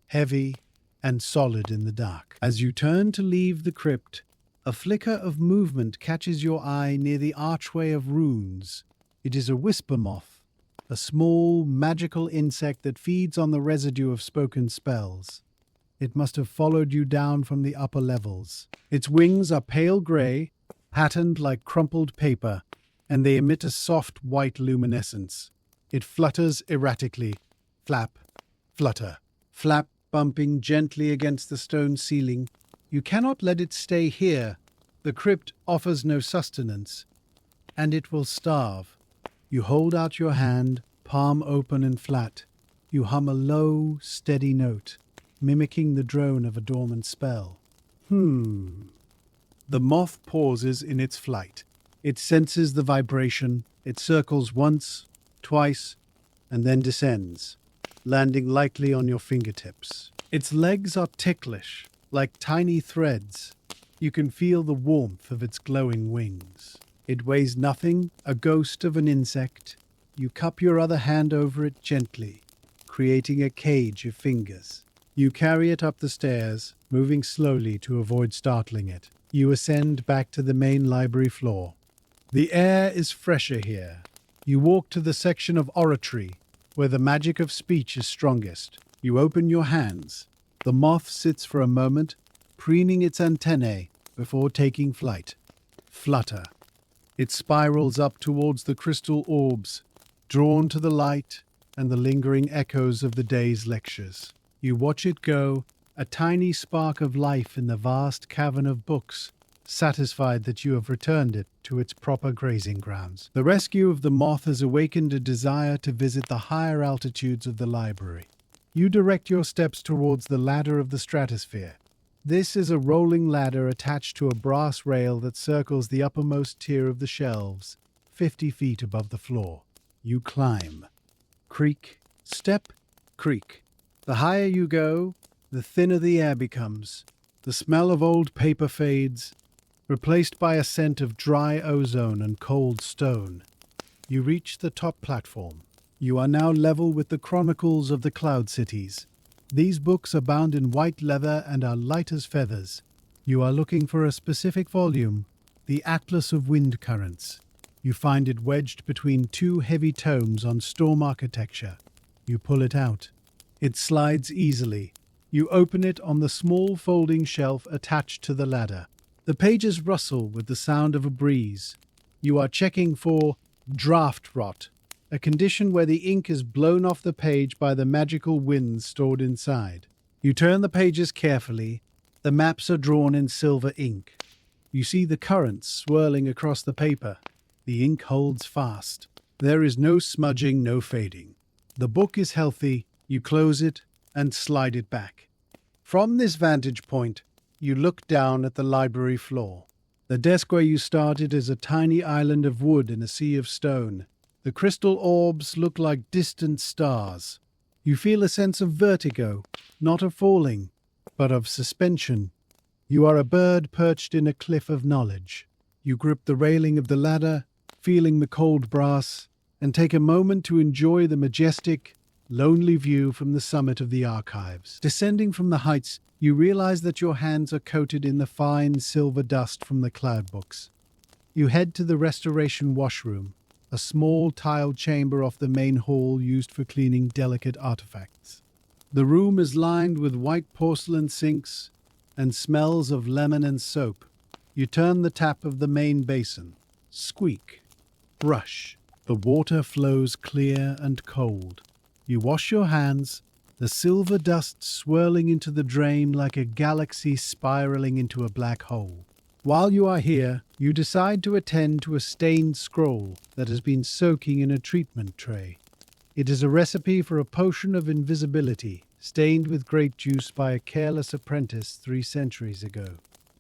heavy and solid in the dark. As you turn to leave the crypt, a flicker of movement catches your eye near the archway of runes. It is a whisper moth, a small, magical insect that feeds on the residue of spoken spells. It must have followed you down from the upper levels. Its wings are pale gray, patterned like crumpled paper, and they emit a soft white luminescence. It flutters erratically. Flap, flutter, flap, bumping gently against the stone ceiling. You cannot let it stay here. The crypt offers no sustenance, and it will starve. You hold out your hand, palm open and flat. You hum a low, steady note, mimicking the drone of a dormant spell. The moth pauses in its flight. It senses the vibration. It circles once, twice, and then descends, landing lightly on your fingertips. Its legs are ticklish, like tiny threads. You can feel the warmth of its glowing wings. It weighs nothing, a ghost of an insect. You cup your other hand over it gently, creating a cage of fingers. You carry it up the stairs, moving slowly to avoid startling it. You ascend back to the main library floor. The air is fresher here. You walk to the section of oratory, where the magic of speech is strongest. You open your hands. The moth sits for a moment, preening its antennae before taking flight. Flutter. It spirals up towards the crystal orbs, drawn to the light and the lingering echoes of the day's lectures. You watch it go, a tiny spark of life in the vast cavern of books, satisfied that you have returned it to its proper grazing grounds. The rescue of the moth has awakened a desire to visit the higher altitudes of the library. You direct your steps towards the ladder of the stratosphere. This is a rolling ladder attached to a brass rail that circles the uppermost tier of the shelves, 50 feet above the floor. You climb. Creak, step, creak. The higher you go, the thinner the air becomes. The smell of old paper fades, replaced by a scent of dry ozone and cold stone. You reach the top platform. You are now level with the chronicles of the Cloud Cities. These books are bound in white leather and are light as feathers. You are looking for a specific volume, the Atlas of Wind Currents. You find it wedged between two heavy tomes on storm architecture. You pull it out. It slides easily. You open it on the small folding shelf attached to the ladder. The pages rustle with the sound of a breeze. You are checking for draft rot, a condition where the ink is blown off the page by the magical winds stored inside. You turn the pages carefully. The maps are drawn in silver ink. You see the currents swirling across the paper. The ink holds fast. There is no smudging, no fading. The book is healthy. You close it and slide it back. From this vantage point, you look down at the library floor. The desk where you started is a tiny island of wood in a sea of stone. The crystal orbs look like distant stars. You feel a sense of vertigo, not of falling, but of suspension. You are a bird perched in a cliff of knowledge. You grip the railing of the ladder, feeling the cold brass, and take a moment to enjoy the majestic, lonely view from the summit of the archives. Descending from the heights, you realize that your hands are coated in the fine silver dust from the cloud books. You head to the restoration washroom, a small tiled chamber off the main hall used for cleaning delicate artifacts. The room is lined with white porcelain sinks and smells of lemon and soap. You turn the tap of the main basin. Squeak. Brush. The water flows clear and cold. You wash your hands, the silver dust swirling into the drain like a galaxy spiraling into a black hole. While you are here, you decide to attend to a stained scroll that has been soaking in a treatment tray. It is a recipe for a potion of invisibility, stained with grape juice by a careless apprentice 3 centuries ago.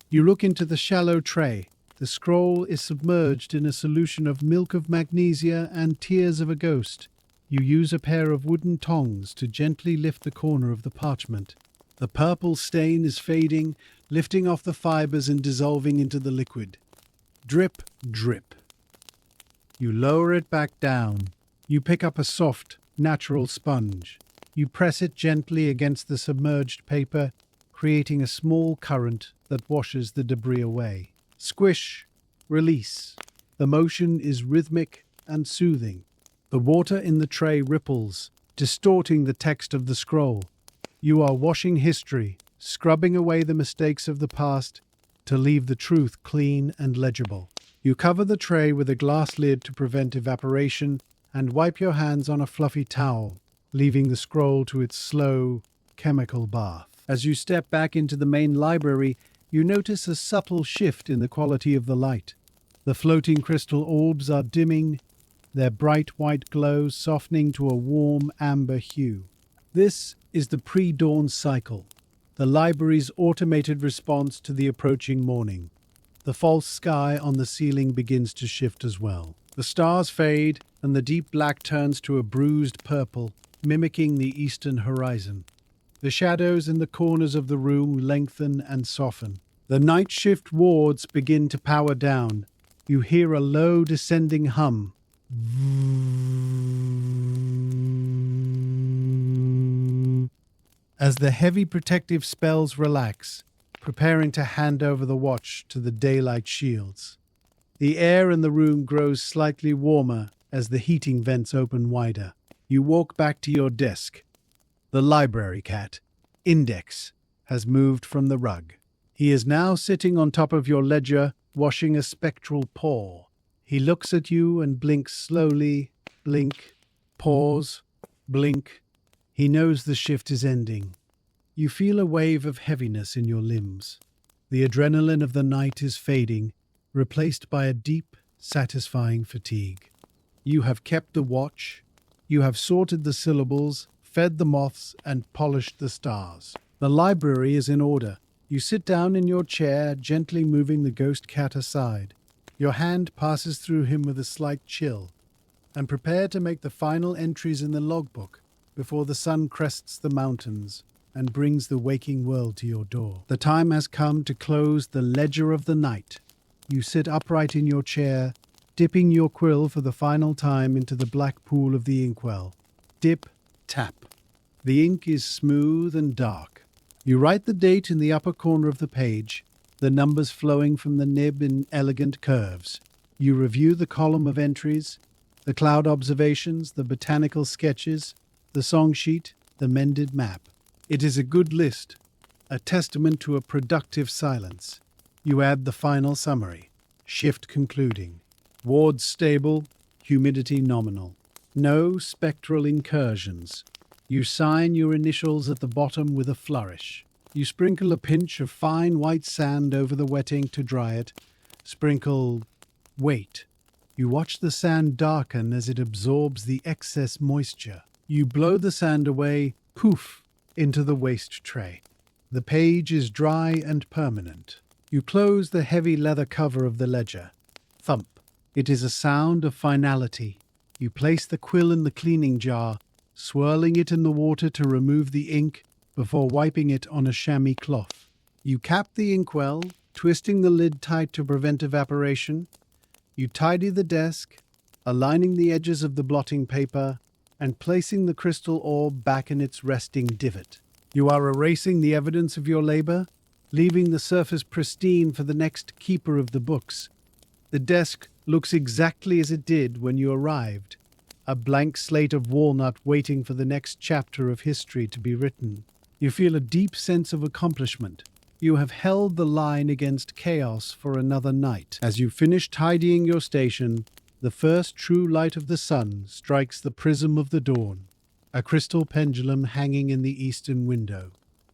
You look into the shallow tray. The scroll is submerged in a solution of milk of magnesia and tears of a ghost. You use a pair of wooden tongs to gently lift the corner of the parchment. The purple stain is fading, lifting off the fibers and dissolving into the liquid. Drip, drip. You lower it back down. You pick up a soft, natural sponge. You press it gently against the submerged paper, creating a small current that washes the debris away. Squish, release. The motion is rhythmic and soothing. The water in the tray ripples, distorting the text of the scroll. You are washing history, scrubbing away the mistakes of the past to leave the truth clean and legible. You cover the tray with a glass lid to prevent evaporation and wipe your hands on a fluffy towel, leaving the scroll to its slow, chemical bath. As you step back into the main library, you notice a subtle shift in the quality of the light. The floating crystal orbs are dimming, their bright white glow softening to a warm amber hue. This is the pre-dawn cycle, the library's automated response to the approaching morning. The false sky on the ceiling begins to shift as well. The stars fade, and the deep black turns to a bruised purple, mimicking the eastern horizon. The shadows in the corners of the room lengthen and soften. The night shift wards begin to power down. You hear a low descending hum. As the heavy protective spells relax, preparing to hand over the watch to the daylight shields. The air in the room grows slightly warmer as the heating vents open wider. You walk back to your desk. The library cat, Index, has moved from the rug. He is now sitting on top of your ledger, washing a spectral paw. He looks at you and blinks slowly. Blink. Pause. Blink. He knows the shift is ending. You feel a wave of heaviness in your limbs. The adrenaline of the night is fading, replaced by a deep, satisfying fatigue. You have kept the watch. You have sorted the syllables, fed the moths, and polished the stars. The library is in order. You sit down in your chair, gently moving the ghost cat aside. Your hand passes through him with a slight chill, and prepare to make the final entries in the logbook before the sun crests the mountains and brings the waking world to your door. The time has come to close the ledger of the night. You sit upright in your chair, dipping your quill for the final time into the black pool of the inkwell. Dip, tap. The ink is smooth and dark. You write the date in the upper corner of the page, the numbers flowing from the nib in elegant curves. You review the column of entries, the cloud observations, the botanical sketches, the song sheet, the mended map. It is a good list, a testament to a productive silence. You add the final summary. Shift concluding. Wards stable, humidity nominal. No spectral incursions. You sign your initials at the bottom with a flourish. You sprinkle a pinch of fine white sand over the wet ink to dry it. Sprinkle... wait. You watch the sand darken as it absorbs the excess moisture. You blow the sand away, poof, into the waste tray. The page is dry and permanent. You close the heavy leather cover of the ledger. Thump. It is a sound of finality. You place the quill in the cleaning jar, swirling it in the water to remove the ink before wiping it on a chamois cloth. You cap the inkwell, twisting the lid tight to prevent evaporation. You tidy the desk, aligning the edges of the blotting paper, and placing the crystal orb back in its resting divot. You are erasing the evidence of your labor, leaving the surface pristine for the next keeper of the books. The desk looks exactly as it did when you arrived, a blank slate of walnut waiting for the next chapter of history to be written. You feel a deep sense of accomplishment. You have held the line against chaos for another night. As you finish tidying your station, the first true light of the sun strikes the prism of the dawn, a crystal pendulum hanging in the eastern window.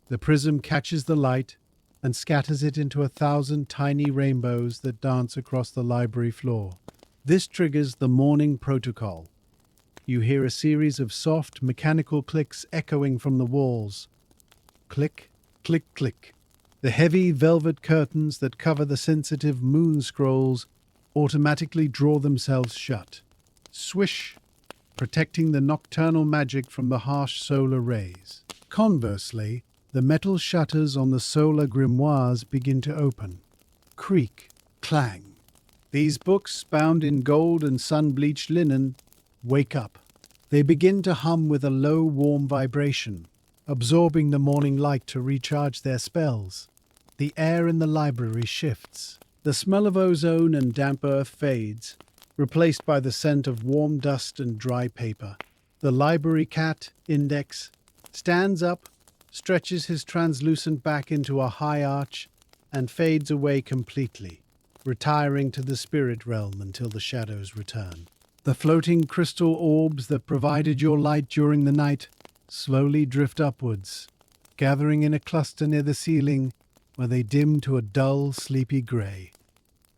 The prism catches the light and scatters it into 1,000 tiny rainbows that dance across the library floor. This triggers the morning protocol. You hear a series of soft, mechanical clicks echoing from the walls. Click, click, click. The heavy velvet curtains that cover the sensitive moon scrolls automatically draw themselves shut. Swish, protecting the nocturnal magic from the harsh solar rays. Conversely, the metal shutters on the solar grimoires begin to open. Creak, clang. These books, bound in gold and sun-bleached linen, wake up. They begin to hum with a low, warm vibration, absorbing the morning light to recharge their spells. The air in the library shifts. The smell of ozone and damp earth fades, replaced by the scent of warm dust and dry paper. The library cat, Index, stands up, stretches his translucent back into a high arch, and fades away completely, retiring to the spirit realm until the shadows return. The floating crystal orbs that provided your light during the night slowly drift upwards, gathering in a cluster near the ceiling where they dim to a dull, sleepy grey.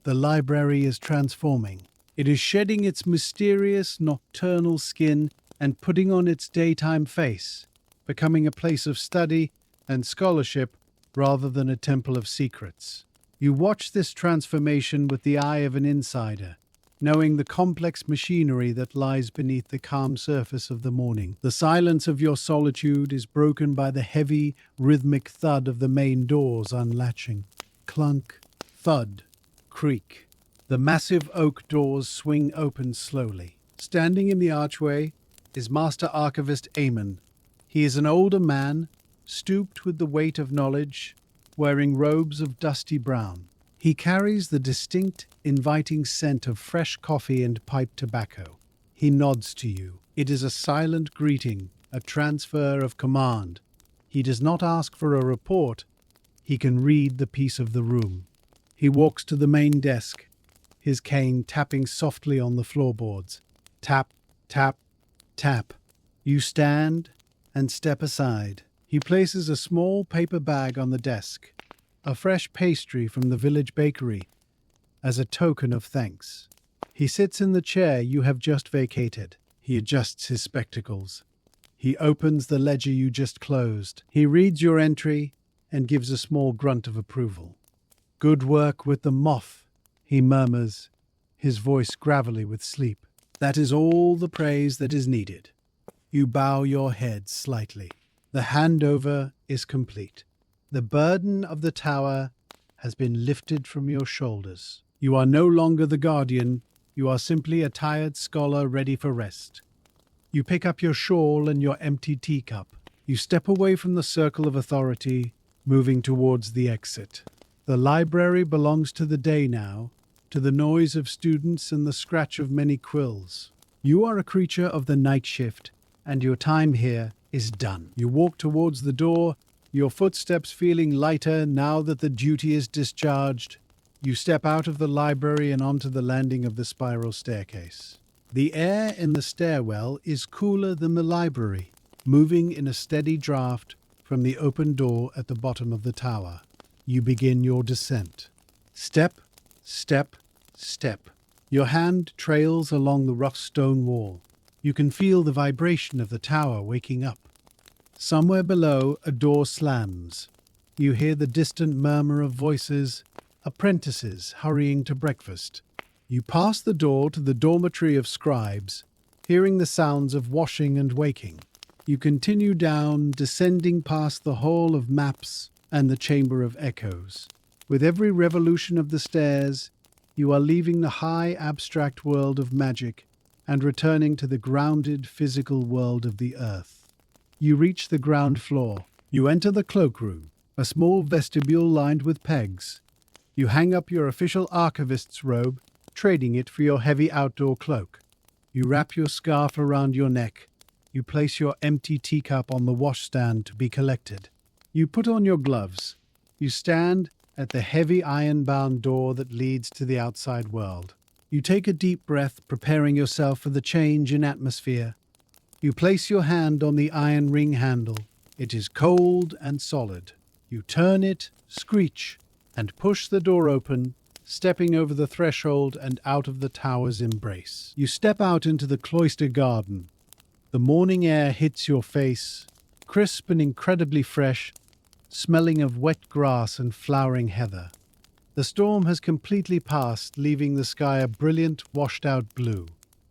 The library is transforming. It is shedding its mysterious, nocturnal skin and putting on its daytime face, becoming a place of study and scholarship rather than a temple of secrets. You watch this transformation with the eye of an insider, knowing the complex machinery that lies beneath the calm surface of the morning. The silence of your solitude is broken by the heavy, rhythmic thud of the main doors unlatching. Clunk, thud, creak. The massive oak doors swing open slowly. Standing in the archway is Master Archivist Aemon. He is an older man, stooped with the weight of knowledge, wearing robes of dusty brown. He carries the distinct, inviting scent of fresh coffee and pipe tobacco. He nods to you. It is a silent greeting, a transfer of command. He does not ask for a report. He can read the peace of the room. He walks to the main desk, his cane tapping softly on the floorboards. Tap, tap, tap. You stand and step aside. He places a small paper bag on the desk, a fresh pastry from the village bakery, as a token of thanks. He sits in the chair you have just vacated. He adjusts his spectacles. He opens the ledger you just closed. He reads your entry and gives a small grunt of approval. "Good work with the moth," he murmurs, his voice gravelly with sleep. "That is all the praise that is needed." You bow your head slightly. The handover is complete. The burden of the tower has been lifted from your shoulders. You are no longer the guardian, you are simply a tired scholar ready for rest. You pick up your shawl and your empty teacup. You step away from the circle of authority, moving towards the exit. The library belongs to the day now, to the noise of students and the scratch of many quills. You are a creature of the night shift, and your time here is done. You walk towards the door, your footsteps feeling lighter now that the duty is discharged. You step out of the library and onto the landing of the spiral staircase. The air in the stairwell is cooler than the library, moving in a steady draft from the open door at the bottom of the tower. You begin your descent. Step, step, step. Your hand trails along the rough stone wall. You can feel the vibration of the tower waking up. Somewhere below, a door slams. You hear the distant murmur of voices, apprentices hurrying to breakfast. You pass the door to the dormitory of scribes, hearing the sounds of washing and waking. You continue down, descending past the hall of maps and the chamber of echoes. With every revolution of the stairs, you are leaving the high abstract world of magic and returning to the grounded physical world of the earth. You reach the ground floor. You enter the cloakroom, a small vestibule lined with pegs. You hang up your official archivist's robe, trading it for your heavy outdoor cloak. You wrap your scarf around your neck. You place your empty teacup on the washstand to be collected. You put on your gloves. You stand at the heavy iron-bound door that leads to the outside world. You take a deep breath, preparing yourself for the change in atmosphere. You place your hand on the iron ring handle. It is cold and solid. You turn it, screech, and push the door open, stepping over the threshold and out of the tower's embrace. You step out into the cloister garden. The morning air hits your face, crisp and incredibly fresh, smelling of wet grass and flowering heather. The storm has completely passed, leaving the sky a brilliant, washed-out blue.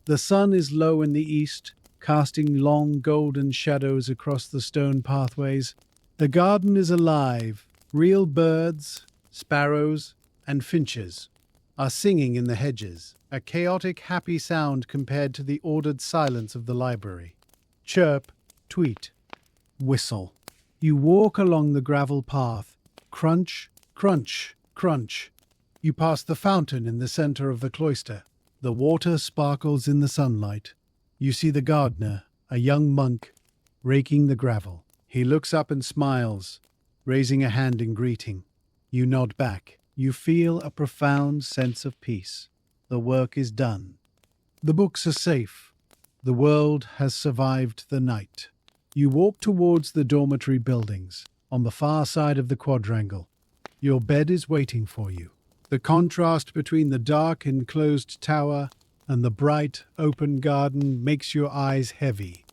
The sun is low in the east, casting long golden shadows across the stone pathways. The garden is alive. Real birds, sparrows, and finches are singing in the hedges, a chaotic, happy sound compared to the ordered silence of the library. Chirp, tweet, whistle. You walk along the gravel path. Crunch, crunch, crunch. You pass the fountain in the center of the cloister. The water sparkles in the sunlight. You see the gardener, a young monk, raking the gravel. He looks up and smiles, raising a hand in greeting. You nod back. You feel a profound sense of peace. The work is done. The books are safe. The world has survived the night. You walk towards the dormitory buildings, on the far side of the quadrangle. Your bed is waiting for you. The contrast between the dark, enclosed tower and the bright, open garden makes your eyes heavy.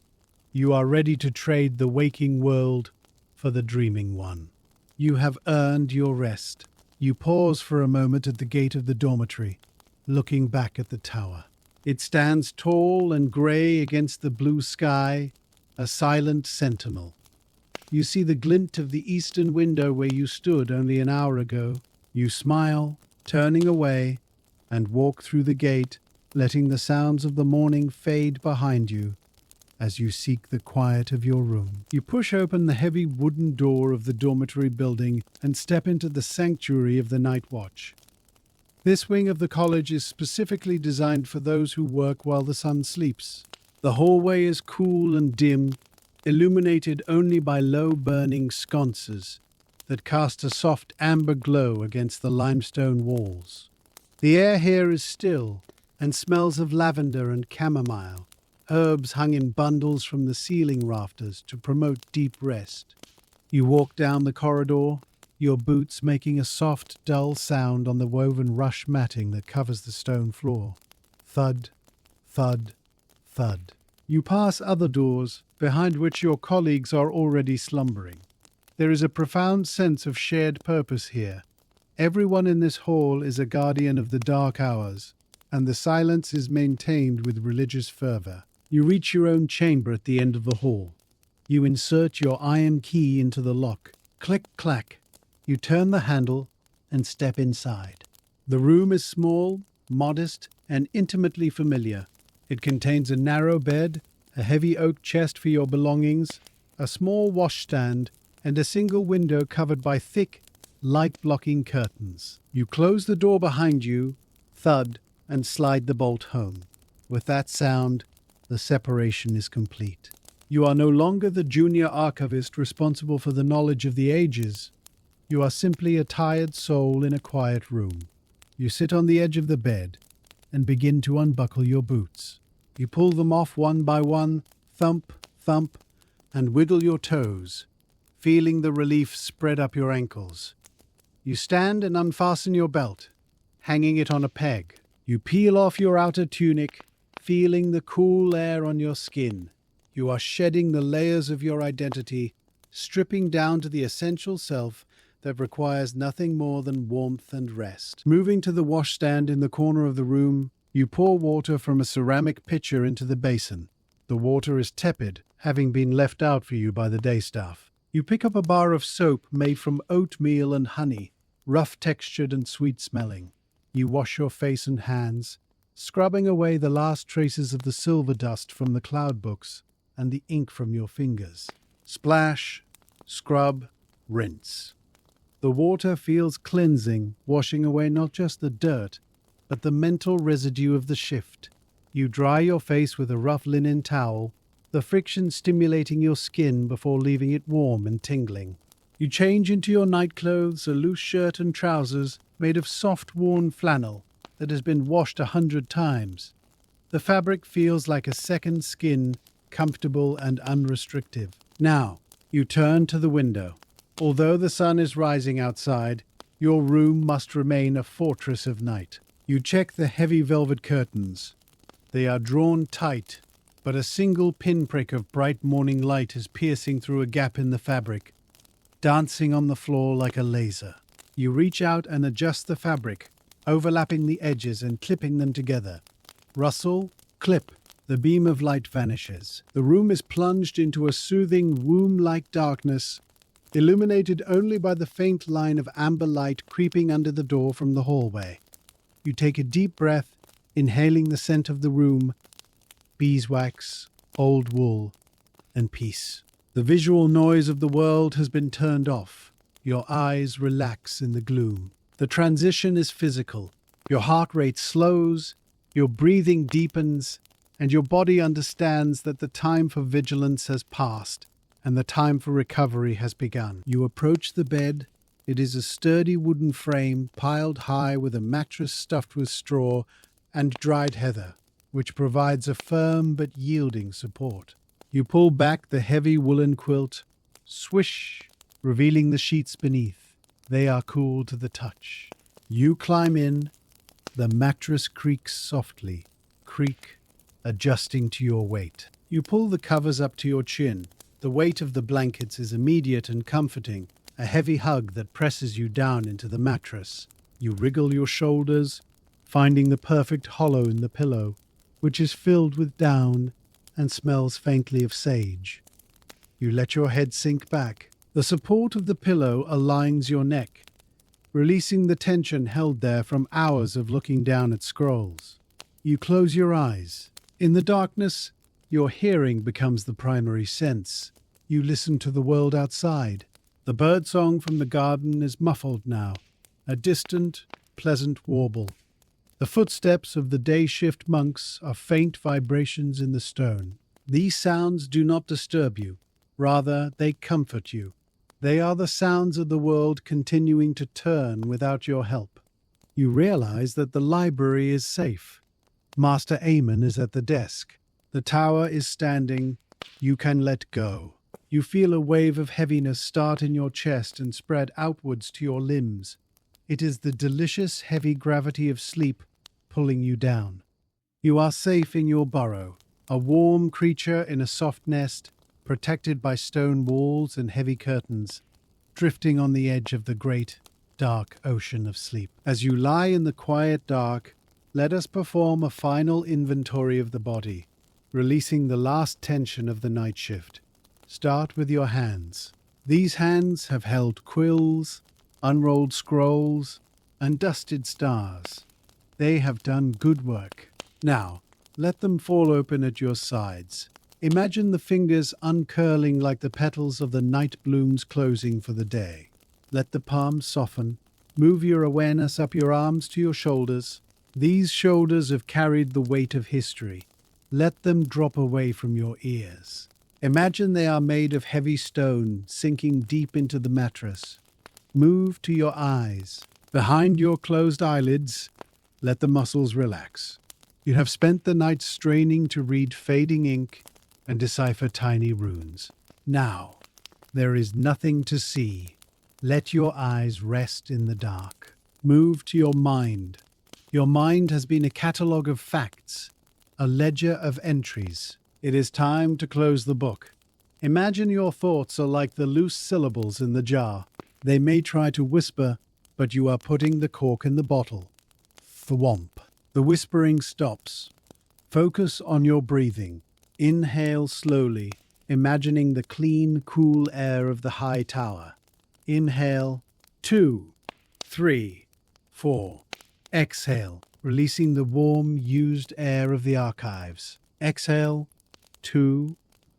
You are ready to trade the waking world for the dreaming one. You have earned your rest. You pause for a moment at the gate of the dormitory, looking back at the tower. It stands tall and grey against the blue sky, a silent sentinel. You see the glint of the eastern window where you stood only an hour ago. You smile, turning away, and walk through the gate, letting the sounds of the morning fade behind you as you seek the quiet of your room. You push open the heavy wooden door of the dormitory building and step into the sanctuary of the night watch. This wing of the college is specifically designed for those who work while the sun sleeps. The hallway is cool and dim, illuminated only by low burning sconces that cast a soft amber glow against the limestone walls. The air here is still and smells of lavender and chamomile, herbs hung in bundles from the ceiling rafters to promote deep rest. You walk down the corridor, your boots making a soft, dull sound on the woven rush matting that covers the stone floor. Thud, thud, thud. You pass other doors, behind which your colleagues are already slumbering. There is a profound sense of shared purpose here. Everyone in this hall is a guardian of the dark hours, and the silence is maintained with religious fervor. You reach your own chamber at the end of the hall. You insert your iron key into the lock. Click, clack. You turn the handle and step inside. The room is small, modest, and intimately familiar. It contains a narrow bed, a heavy oak chest for your belongings, a small washstand, and a single window covered by thick, light-blocking curtains. You close the door behind you, thud, and slide the bolt home. With that sound, the separation is complete. You are no longer the junior archivist responsible for the knowledge of the ages. You are simply a tired soul in a quiet room. You sit on the edge of the bed and begin to unbuckle your boots. You pull them off one by one, thump, thump, and wiggle your toes, feeling the relief spread up your ankles. You stand and unfasten your belt, hanging it on a peg. You peel off your outer tunic, feeling the cool air on your skin. You are shedding the layers of your identity, stripping down to the essential self that requires nothing more than warmth and rest. Moving to the washstand in the corner of the room, you pour water from a ceramic pitcher into the basin. The water is tepid, having been left out for you by the day staff. You pick up a bar of soap made from oatmeal and honey, rough-textured and sweet-smelling. You wash your face and hands, scrubbing away the last traces of the silver dust from the cloud books and the ink from your fingers. Splash, scrub, rinse. The water feels cleansing, washing away not just the dirt, but the mental residue of the shift. You dry your face with a rough linen towel, the friction stimulating your skin before leaving it warm and tingling. You change into your nightclothes, a loose shirt and trousers made of soft, worn flannel that has been washed 100 times. The fabric feels like a second skin, comfortable and unrestrictive. Now, you turn to the window. Although the sun is rising outside, your room must remain a fortress of night. You check the heavy velvet curtains. They are drawn tight, but a single pinprick of bright morning light is piercing through a gap in the fabric, dancing on the floor like a laser. You reach out and adjust the fabric, overlapping the edges and clipping them together. Rustle, clip. The beam of light vanishes. The room is plunged into a soothing, womb-like darkness, illuminated only by the faint line of amber light creeping under the door from the hallway. You take a deep breath, inhaling the scent of the room, beeswax, old wool, and peace. The visual noise of the world has been turned off. Your eyes relax in the gloom. The transition is physical. Your heart rate slows, your breathing deepens, and your body understands that the time for vigilance has passed and the time for recovery has begun. You approach the bed. It is a sturdy wooden frame piled high with a mattress stuffed with straw and dried heather, which provides a firm but yielding support. You pull back the heavy woolen quilt, swish, revealing the sheets beneath. They are cool to the touch. You climb in. The mattress creaks softly, adjusting to your weight. You pull the covers up to your chin. The weight of the blankets is immediate and comforting, a heavy hug that presses you down into the mattress. You wriggle your shoulders, finding the perfect hollow in the pillow, which is filled with down and smells faintly of sage. You let your head sink back. The support of the pillow aligns your neck, releasing the tension held there from hours of looking down at scrolls. You close your eyes. In the darkness, your hearing becomes the primary sense. You listen to the world outside. The birdsong from the garden is muffled now, a distant, pleasant warble. The footsteps of the day shift monks are faint vibrations in the stone. These sounds do not disturb you. Rather, they comfort you. They are the sounds of the world continuing to turn without your help. You realize that the library is safe. Master Aemon is at the desk. The tower is standing. You can let go. You feel a wave of heaviness start in your chest and spread outwards to your limbs. It is the delicious heavy gravity of sleep pulling you down. You are safe in your burrow, a warm creature in a soft nest, protected by stone walls and heavy curtains, drifting on the edge of the great, dark ocean of sleep. As you lie in the quiet dark, let us perform a final inventory of the body, releasing the last tension of the night shift. Start with your hands. These hands have held quills, unrolled scrolls, and dusted stars. They have done good work. Now, let them fall open at your sides. Imagine the fingers uncurling like the petals of the night blooms closing for the day. Let the palms soften. Move your awareness up your arms to your shoulders. These shoulders have carried the weight of history. Let them drop away from your ears. Imagine they are made of heavy stone sinking deep into the mattress. Move to your eyes. Behind your closed eyelids, let the muscles relax. You have spent the night straining to read fading ink and decipher tiny runes. Now, there is nothing to see. Let your eyes rest in the dark. Move to your mind. Your mind has been a catalogue of facts, a ledger of entries. It is time to close the book. Imagine your thoughts are like the loose syllables in the jar. They may try to whisper, but you are putting the cork in the bottle. Thwomp. The whispering stops. Focus on your breathing. Inhale slowly, imagining the clean, cool air of the high tower. Inhale, 2, 3, 4. Exhale, releasing the warm, used air of the archives. Exhale, 2,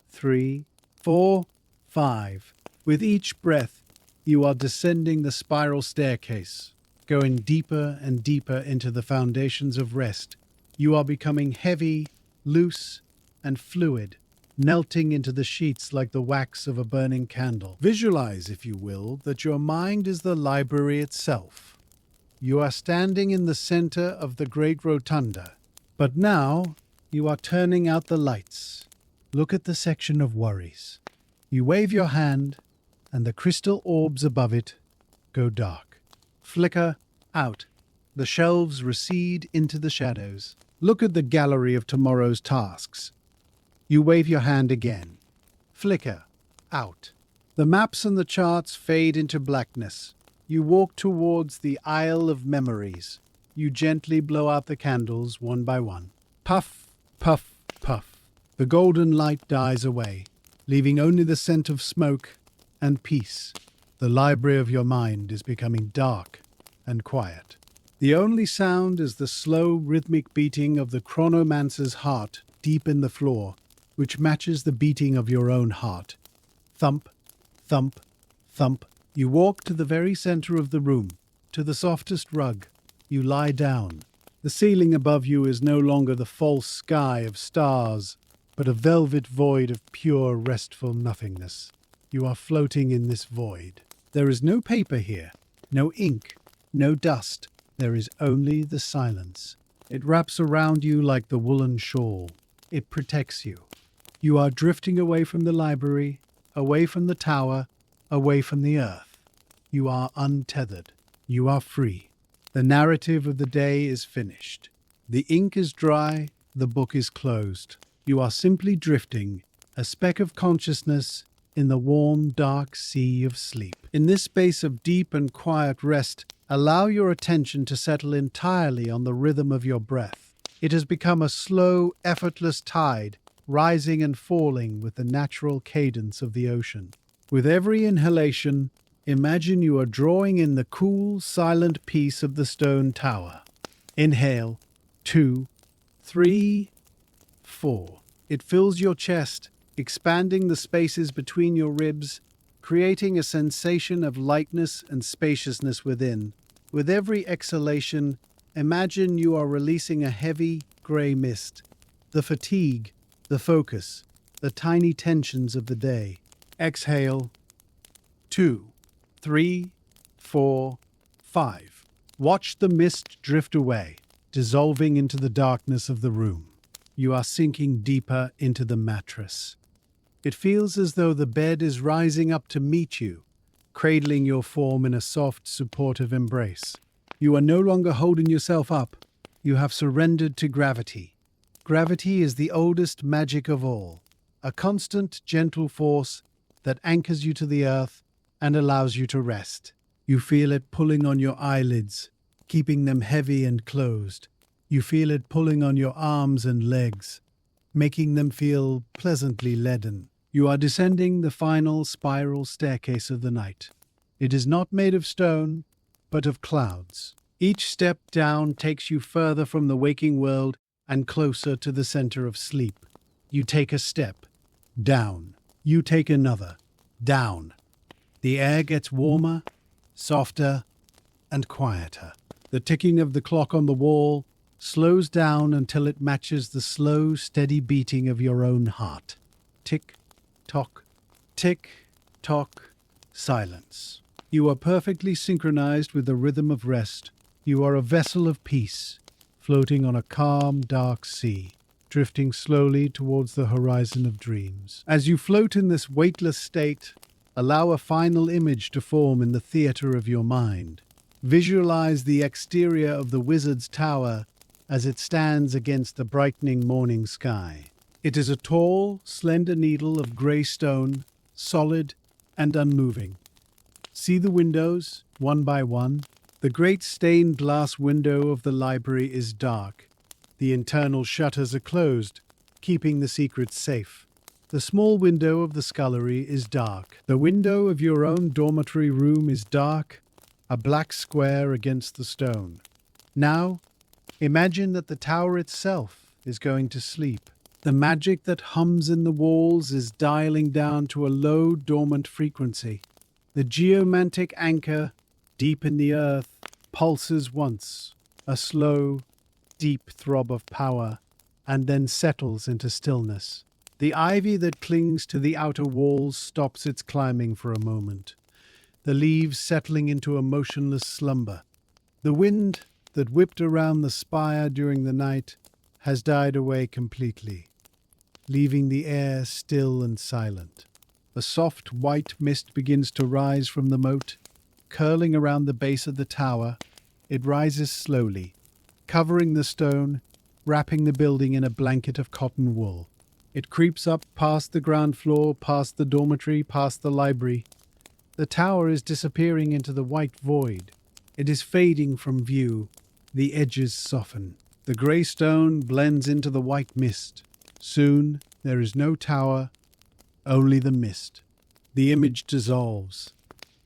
3, 4, 5. With each breath, you are descending the spiral staircase, going deeper and deeper into the foundations of rest. You are becoming heavy, loose, and fluid, melting into the sheets like the wax of a burning candle. Visualize, if you will, that your mind is the library itself. You are standing in the center of the great rotunda, but now you are turning out the lights. Look at the section of worries. You wave your hand, and the crystal orbs above it go dark. Flicker out. The shelves recede into the shadows. Look at the gallery of tomorrow's tasks. You wave your hand again. Flicker out. The maps and the charts fade into blackness. You walk towards the Isle of Memories. You gently blow out the candles one by one. Puff, puff, puff. The golden light dies away, leaving only the scent of smoke and peace. The library of your mind is becoming dark and quiet. The only sound is the slow, rhythmic beating of the chronomancer's heart deep in the floor, which matches the beating of your own heart. Thump, thump, thump. You walk to the very center of the room, to the softest rug. You lie down. The ceiling above you is no longer the false sky of stars, but a velvet void of pure, restful nothingness. You are floating in this void. There is no paper here, no ink, no dust. There is only the silence. It wraps around you like the woolen shawl. It protects you. You are drifting away from the library, away from the tower, away from the earth. You are untethered. You are free. The narrative of the day is finished. The ink is dry, the book is closed. You are simply drifting, a speck of consciousness in the warm, dark sea of sleep. In this space of deep and quiet rest, allow your attention to settle entirely on the rhythm of your breath. It has become a slow, effortless tide, rising and falling with the natural cadence of the ocean. With every inhalation, imagine you are drawing in the cool, silent peace of the stone tower. Inhale, 2, 3, 4. It fills your chest, expanding the spaces between your ribs, creating a sensation of lightness and spaciousness within. With every exhalation, imagine you are releasing a heavy, gray mist, the fatigue, the focus, the tiny tensions of the day. Exhale, 2, 3, 4, 5. Watch the mist drift away, dissolving into the darkness of the room. You are sinking deeper into the mattress. It feels as though the bed is rising up to meet you, cradling your form in a soft, supportive embrace. You are no longer holding yourself up. You have surrendered to gravity. Gravity is the oldest magic of all, a constant, gentle force that anchors you to the earth and allows you to rest. You feel it pulling on your eyelids, keeping them heavy and closed. You feel it pulling on your arms and legs, making them feel pleasantly leaden. You are descending the final spiral staircase of the night. It is not made of stone, but of clouds. Each step down takes you further from the waking world and closer to the center of sleep. You take a step, down. You take another, down. The air gets warmer, softer, and quieter. The ticking of the clock on the wall slows down until it matches the slow, steady beating of your own heart. Tick, tock, tick, tock, silence. You are perfectly synchronized with the rhythm of rest. You are a vessel of peace, floating on a calm, dark sea, drifting slowly towards the horizon of dreams. As you float in this weightless state, allow a final image to form in the theater of your mind. Visualize the exterior of the wizard's tower as it stands against the brightening morning sky. It is a tall, slender needle of grey stone, solid and unmoving. See the windows, one by one. The great stained glass window of the library is dark. The internal shutters are closed, keeping the secrets safe. The small window of the scullery is dark. The window of your own dormitory room is dark, a black square against the stone. Now, Imagine that the tower itself is going to sleep. The magic that hums in the walls is dialing down to a low, dormant frequency. The geomantic anchor, deep in the earth, pulses once, a slow, deep throb of power, and then settles into stillness. The ivy that clings to the outer walls stops its climbing for a moment, the leaves settling into a motionless slumber. The wind that whipped around the spire during the night has died away completely, leaving the air still and silent. A soft white mist begins to rise from the moat, curling around the base of the tower. It rises slowly, covering the stone, wrapping the building in a blanket of cotton wool. It creeps up past the ground floor, past the dormitory, past the library. The tower is disappearing into the white void. It is fading from view. The edges soften. The grey stone blends into the white mist. Soon there is no tower, only the mist. The image dissolves.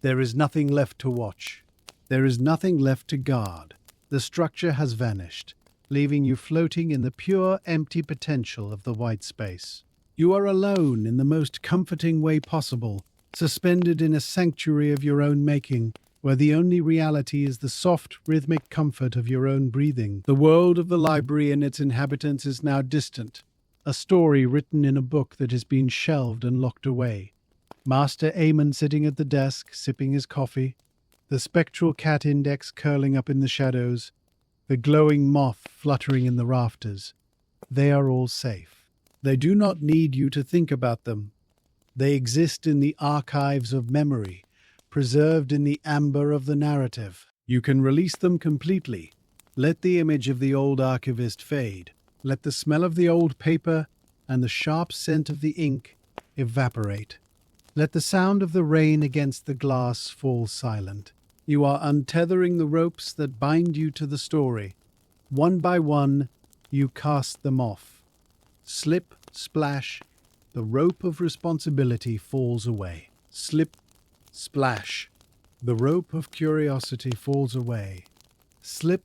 There is nothing left to watch. There is nothing left to guard. The structure has vanished, leaving you floating in the pure, empty potential of the white space. You are alone in the most comforting way possible, suspended in a sanctuary of your own making, where the only reality is the soft, rhythmic comfort of your own breathing. The world of the library and its inhabitants is now distant, a story written in a book that has been shelved and locked away. Master Aemon sitting at the desk, sipping his coffee, the spectral cat index curling up in the shadows, the glowing moth fluttering in the rafters. They are all safe. They do not need you to think about them. They exist in the archives of memory, preserved in the amber of the narrative. You can release them completely. Let the image of the old archivist fade. Let the smell of the old paper and the sharp scent of the ink evaporate. Let the sound of the rain against the glass fall silent. You are untethering the ropes that bind you to the story. One by one, you cast them off. Slip, splash, the rope of responsibility falls away. Slip, splash, the rope of curiosity falls away. Slip,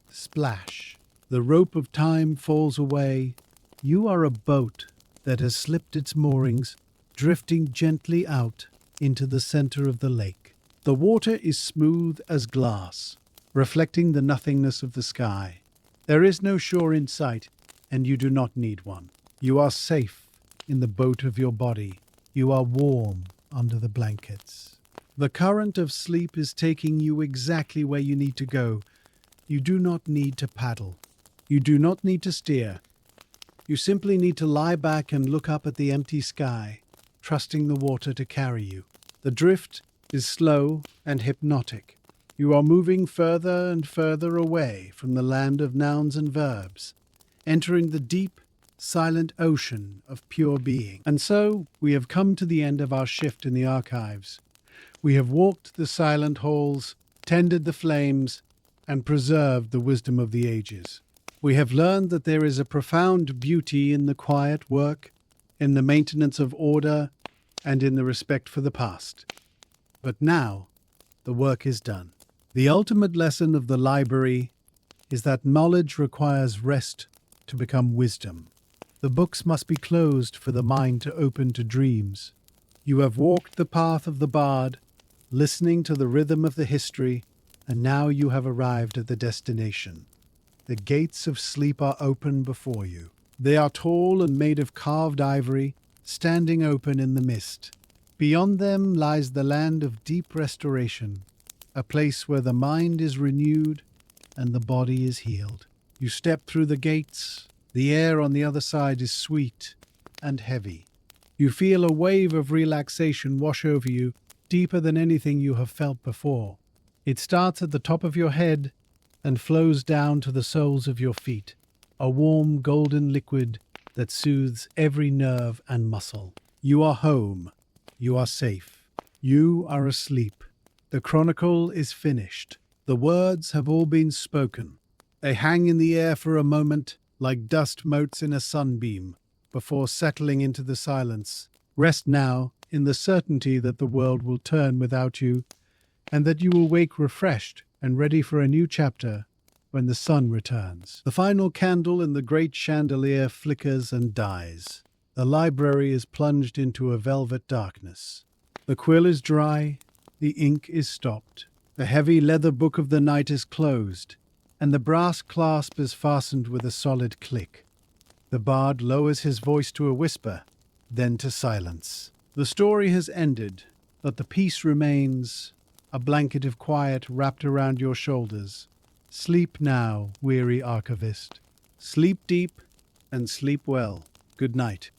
splash, the rope of time falls away. You are a boat that has slipped its moorings, drifting gently out into the center of the lake. The water is smooth as glass, reflecting the nothingness of the sky. There is no shore in sight, and you do not need one. You are safe in the boat of your body. You are warm under the blankets. The current of sleep is taking you exactly where you need to go. You do not need to paddle. You do not need to steer. You simply need to lie back and look up at the empty sky, trusting the water to carry you. The drift is slow and hypnotic. You are moving further and further away from the land of nouns and verbs, entering the deep, silent ocean of pure being. And so we have come to the end of our shift in the archives. We have walked the silent halls, tended the flames, and preserved the wisdom of the ages. We have learned that there is a profound beauty in the quiet work, in the maintenance of order, and in the respect for the past. But now, the work is done. The ultimate lesson of the library is that knowledge requires rest to become wisdom. The books must be closed for the mind to open to dreams. You have walked the path of the bard, listening to the rhythm of the history, and now you have arrived at the destination. The gates of sleep are open before you. They are tall and made of carved ivory, standing open in the mist. Beyond them lies the land of deep restoration, a place where the mind is renewed and the body is healed. You step through the gates. The air on the other side is sweet and heavy. You feel a wave of relaxation wash over you, deeper than anything you have felt before. It starts at the top of your head and flows down to the soles of your feet, a warm golden liquid that soothes every nerve and muscle. You are home. You are safe. You are asleep. The chronicle is finished. The words have all been spoken. They hang in the air for a moment, like dust motes in a sunbeam, before settling into the silence. Rest now in the certainty that the world will turn without you, and that you will wake refreshed and ready for a new chapter when the sun returns. The final candle in the great chandelier flickers and dies. The library is plunged into a velvet darkness. The quill is dry, the ink is stopped. The heavy leather book of the night is closed, and the brass clasp is fastened with a solid click. The bard lowers his voice to a whisper, then to silence. The story has ended, but the peace remains, a blanket of quiet wrapped around your shoulders. Sleep now, weary archivist. Sleep deep and sleep well. Good night.